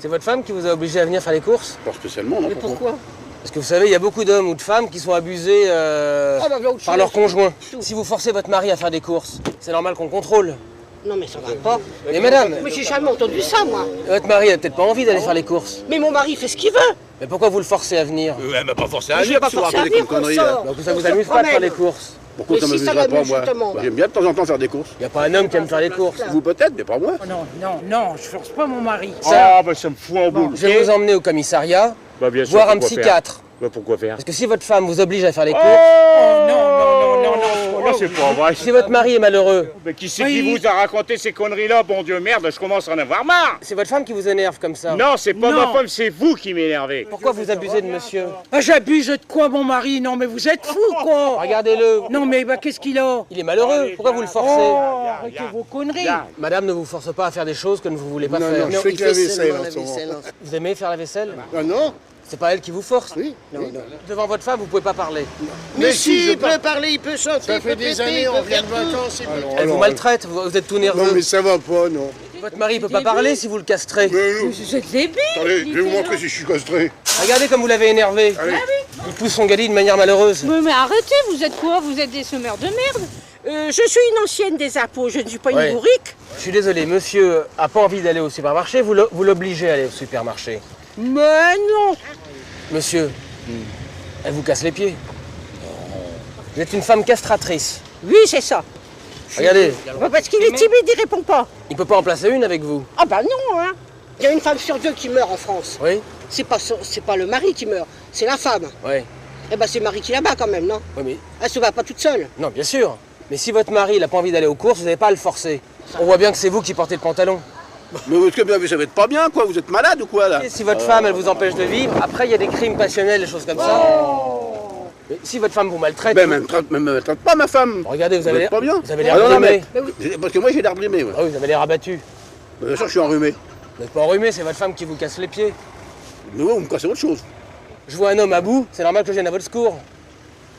C'est votre femme qui vous a obligé à venir faire les courses? Pas spécialement, non. Mais pourquoi? Parce que vous savez, il y a beaucoup d'hommes ou de femmes qui sont abusés par leur conjoint. Si vous forcez votre mari à faire des courses, c'est normal qu'on contrôle. Non mais ça va pas. Mais madame... Mais j'ai jamais entendu ça, moi. Votre mari a peut-être pas envie d'aller faire les courses. Mais mon mari fait ce qu'il veut. Mais pourquoi vous le forcez à venir? Elle m'a pas forcé à venir, pas forcé à venir, Donc ça vous amuse pas de faire les courses? Pourquoi ça m'amuserait pas, moi? J'aime bien de temps en temps faire des courses. Il n'y a pas un homme qui aime faire les courses. Vous peut-être, mais pas moi. Non, je force pas mon mari. Ça me fout en boule. Je vais vous emmener au commissariat, bien sûr, voir un psychiatre. Pourquoi faire? Parce que si votre femme vous oblige à faire les courses... non, c'est pas vrai. Si votre mari est malheureux... Mais qui c'est qui vous a raconté ces conneries-là? Bon Dieu, merde, je commence à en avoir marre. C'est votre femme qui vous énerve comme ça? Non, c'est pas ma femme, c'est vous qui m'énervez. Pourquoi vous abusez de monsieur? J'abuse de quoi, mon mari? Non, mais vous êtes fou, quoi. Regardez-le. Non, mais qu'est-ce qu'il a? Il est malheureux. Pourquoi vous le forcez? Arrêtez vos conneries. Madame ne vous force pas à faire des choses que ne vous voulez pas Non, faire. non, je fais que la vaisselle en ce moment. Vous aimez faire la vaisselle? Non. C'est pas elle qui vous force? Oui. Devant votre femme, vous pouvez pas parler. Mais si, il peut parler, il peut chanter, ça fait des années, on vient de vacances. Elle vous maltraite, vous êtes tout nerveux. Non, mais ça va pas, non. Votre mari peut pas parler si vous le castrez. Vous êtes débile. Attendez, je vais vous montrer si je suis castré. Regardez comme vous l'avez énervé. Il pousse son galit de manière malheureuse. Mais arrêtez, vous êtes quoi? Vous êtes des semeurs de merde. Je suis une ancienne des impôts, je ne suis pas une bourrique. Je suis désolé, monsieur a pas envie d'aller au supermarché, vous l'obligez à aller au supermarché. Mais non. Monsieur, elle vous casse les pieds. Vous êtes une femme castratrice. Oui, c'est ça. Regardez. Parce qu'il est timide, il répond pas. Il peut pas en placer une avec vous. Ah bah non, hein. Il y a une femme sur deux qui meurt en France. Oui. C'est pas le mari qui meurt, c'est la femme. Oui. Eh ben c'est le mari qui la bat quand même, non? Oui, mais... Elle se bat pas toute seule. Non, bien sûr. Mais si votre mari n'a pas envie d'aller aux courses, vous n'avez pas à le forcer. On voit bien que c'est vous qui portez le pantalon. Mais vous ça va être pas bien, quoi. Vous êtes malade ou quoi, là? Et si votre femme, elle vous empêche de vivre, après, il y a des crimes passionnels, des choses comme ça. Mais si votre femme vous maltraite... Ben, me maltraite pas ma femme. Regardez, vous avez l'air... pas bien. Vous avez l'air non, brimé. parce que moi j'ai l'air brimé. Ouais. Ah oui, vous avez l'air abattu. Bien sûr, je suis enrhumé. Vous n'êtes pas enrhumé, c'est votre femme qui vous casse les pieds. Mais ouais, vous me cassez autre chose. Je vois un homme à bout, c'est normal que je vienne à votre secours.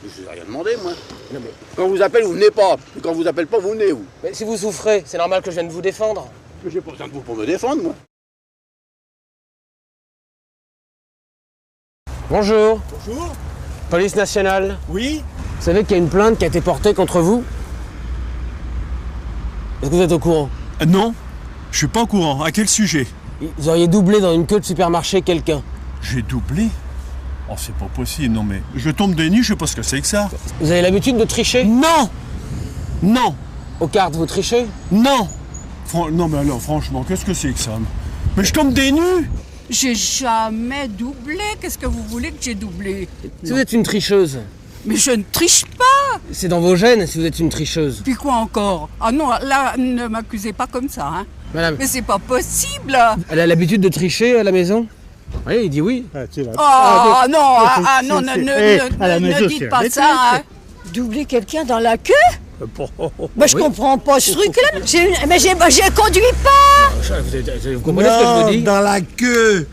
Je n'ai rien demandé, moi. Non, mais... Quand on vous appelle, vous venez pas. Et quand on vous appelle pas, vous venez, vous. Mais si vous souffrez, c'est normal que je vienne vous défendre. Mais j'ai pas besoin de vous pour me défendre, moi. Bonjour. Bonjour. Police nationale. Oui. Vous savez qu'il y a une plainte qui a été portée contre vous? Est-ce que vous êtes au courant? Non, je suis pas au courant. À quel sujet? Vous auriez doublé dans une queue de supermarché quelqu'un. J'ai doublé? Oh, c'est pas possible, non mais... Je tombe des nues, je sais pas ce que c'est que ça. Vous avez l'habitude de tricher? Non. Non. Aux cartes, vous trichez? Non. Non mais alors, franchement, qu'est-ce que c'est que ça? Mais je tombe des nues. J'ai jamais doublé. Qu'est-ce que vous voulez que j'ai doublé? Si vous êtes une tricheuse. Mais je ne triche pas. C'est dans vos gènes si vous êtes une tricheuse. Puis quoi encore? Ah non, là, ne m'accusez pas comme ça, hein. Madame. Mais c'est pas possible. Elle a l'habitude de tricher à la maison? Oui, il dit oui. Ah non, ne dites pas ça, hein. Doubler quelqu'un dans la queue? Bah, je comprends pas ce truc-là. Mais j'ai conduit pas. Vous comprenez ce que je vous dis? Dans la queue.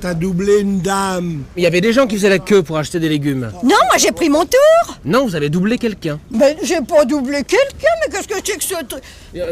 T'as doublé une dame. Il y avait des gens qui faisaient la queue pour acheter des légumes. Non, moi j'ai pris mon tour. Non, vous avez doublé quelqu'un. Mais j'ai pas doublé quelqu'un, mais qu'est-ce que c'est que ce truc?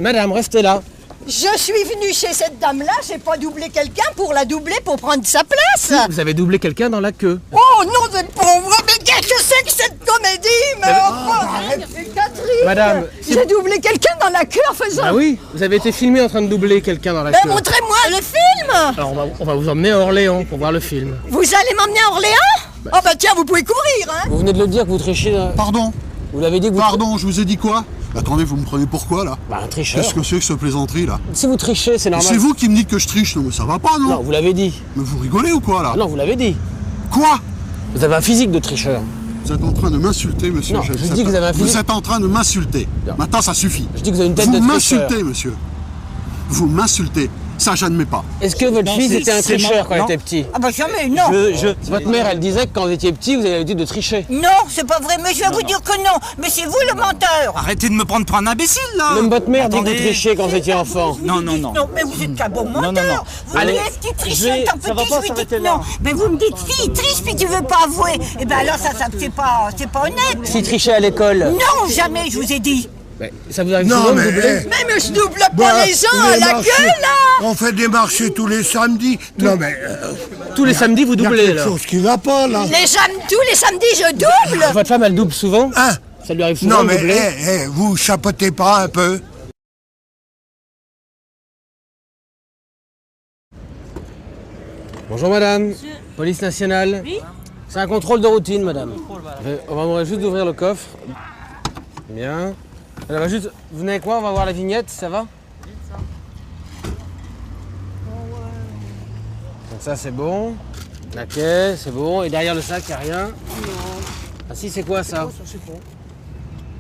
Madame, restez là. Je suis venue chez cette dame-là, j'ai pas doublé quelqu'un pour la doubler pour prendre sa place. Vous avez doublé quelqu'un dans la queue. Oh non, c'est pas vrai, mais qu'est-ce que c'est que cette comédie? Mais arrête, Catherine. Madame, j'ai doublé quelqu'un dans la queue en faisant... Ah oui, vous avez été filmé en train de doubler quelqu'un dans la queue. Mais montrez-moi le film. Alors on va vous emmener à Orléans pour voir le film. Vous allez m'emmener à Orléans? Oh bah tiens, vous pouvez courir, hein. Vous venez de le dire que vous trichez... Pardon? Vous l'avez dit que vous... Pardon, je vous ai dit quoi? Attendez, vous me prenez pour quoi, là? Bah, un tricheur. Qu'est-ce que c'est que ce plaisanterie, là? Si vous trichez, c'est normal. C'est vous qui me dites que je triche, non? Mais ça va pas, non? Non, vous l'avez dit. Mais vous rigolez ou quoi, là? Non, vous l'avez dit. Quoi? Vous avez un physique de tricheur. Vous êtes en train de m'insulter, monsieur. Non, je dis que vous avez un physique... Vous êtes en train de m'insulter. Maintenant, ça suffit. Je dis que vous avez une tête de tricheur. Vous m'insultez, monsieur. Vous m'insultez. Ça, j'admets pas. Est-ce que votre fils était un tricheur quand il était petit? Ah bah jamais, non. Votre mère, elle disait que quand vous étiez petit, vous avez l'habitude de tricher. Non, c'est pas vrai, mais je vais vous dire que non. Mais c'est vous le menteur. Arrêtez de me prendre pour un imbécile, là. Même votre mère dit que vous trichiez quand vous étiez enfant. Non. Non, mais vous êtes qu'un bon menteur. Vous Allez, dites qu'il triche tant petit, je lui dis non. Mais vous me dites fille, triche puis tu veux pas avouer. Eh ben alors ça c'est pas honnête. S'il trichait à l'école? Non, jamais, je vous ai dit. Mais ça vous arrive souvent de doubler? Mais je double pas les gens à la queue, là. On fait des marchés tous les samedis. Non mais... Tous les samedis, vous doublez, là. Il y a quelque chose qui va pas, là. Tous les samedis, je double. Votre femme, elle double souvent? Hein? Ça lui arrive souvent de doubler? Non mais, vous chapotez pas un peu? Bonjour madame. Police nationale. Oui. C'est un contrôle de routine, madame. On va juste ouvrir le coffre. Bien. Alors, juste, vous venez avec moi, on va voir la vignette, ça va? Donc ça c'est bon. La caisse, c'est bon. Et derrière le sac, il n'y a rien? Non. Ah si, c'est quoi ça? Je sais pas.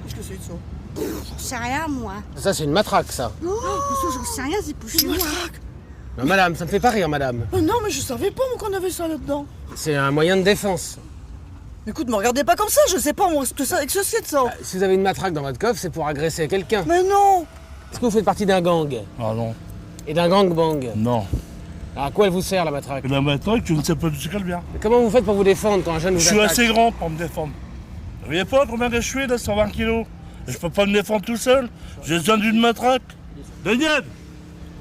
Qu'est-ce que c'est de ça? J'en sais rien, moi. Ça c'est une matraque, ça. Non, j'en sais rien, c'est pour chez moi. Non, madame, ça me fait pas rire, madame. Non, mais je savais pas, moi, qu'on avait ça là-dedans. C'est un moyen de défense. Écoute, me regardez pas comme ça, je sais pas, moi, ce que c'est de ça. Si vous avez une matraque dans votre coffre, c'est pour agresser quelqu'un. Mais non. Est-ce que vous faites partie d'un gang? Ah non. Et d'un gangbang? Non. Alors à quoi elle vous sert, la matraque? La matraque, je ne sais pas du tout ce qu'elle vient. Mais comment vous faites pour vous défendre quand un jeune vous attaque? Je suis assez grand pour me défendre. Vous voyez pas combien je suis, là, 120 kilos? Je peux pas me défendre tout seul. J'ai besoin d'une matraque. Daniel!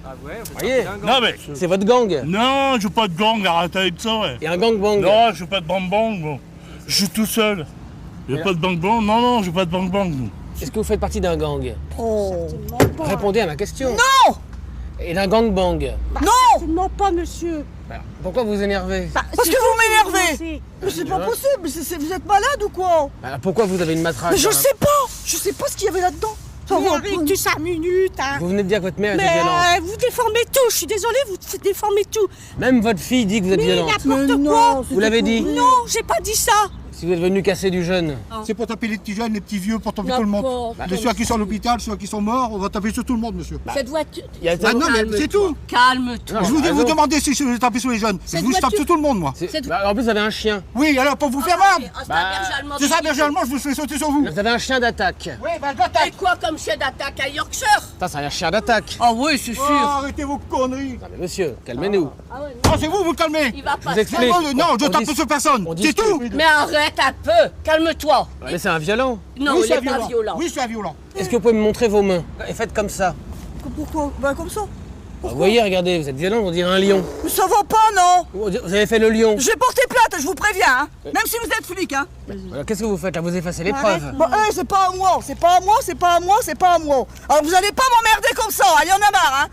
Ah ouais, vous voyez? Non mais... C'est votre gang? Non, je veux pas de gang, arrêtez avec ça, ouais. Et un gangbang? Non, je veux pas de bang-bang, bon. Je suis tout seul. Il n'y a pas de bang-bang? Non, je veux pas de bang-bang. Est-ce que vous faites partie d'un gang? Oh. Répondez à ma question. Non. Et d'un gangbang? Non. Certainement pas, monsieur. Pourquoi vous énervez? Parce que vous m'énervez. Mais c'est pas possible, vous êtes malade ou quoi? Pourquoi vous avez une matraque? Mais je sais pas ce qu'il y avait là-dedans. Mais arrête, 5 minutes, hein. Vous venez de dire que votre mère était violente. Mais vous déformez tout, je suis désolée, vous déformez tout. Même votre fille dit que vous êtes violente. Mais n'importe quoi. Vous l'avez dit? Non, j'ai pas dit ça. Si vous êtes venu casser du jeune. C'est pour taper les petits jeunes, les petits vieux, pour taper tout le monde. Ceux qui sont à l'hôpital, ceux qui sont morts, on va taper sur tout le monde, monsieur. Cette voiture... non, mais c'est tout. Calme-toi. Je vous demandez si je vais taper sur les jeunes. Je tape sur tout le monde, moi. En plus, vous avez un chien. Oui, alors pour vous faire mal. C'est ça, berger allemand, je vous fais sauter sur vous. Vous avez un chien d'attaque. Oui, d'attaque. Et quoi comme chien d'attaque à Yorkshire? Ça, c'est un chien d'attaque. Ah oui, c'est sûr. Arrêtez vos conneries. Non, mais monsieur, calmez-nous. C'est vous calmez. Il va pas. Je vous explique. Non, je tape sur personne. C'est tout. Mais arrête un peu. Calme-toi. Mais c'est un violent. Non, oui, il n'est pas violent. Oui, c'est un violent. Est-ce que vous pouvez me montrer vos mains? Et faites comme ça. Pourquoi? Bah comme ça. Vous voyez, regardez, vous êtes violent, on dirait un lion. Mais ça va pas, non? Vous avez fait le lion. Je vais porter plainte, je vous préviens, hein. Même si vous êtes flic, hein. Alors, qu'est-ce que vous faites là? Vous effacez les preuves. Bah, c'est pas à moi, c'est pas à moi, c'est pas à moi, c'est pas à moi. Alors vous allez pas m'emmerder comme ça, il y en a marre, hein.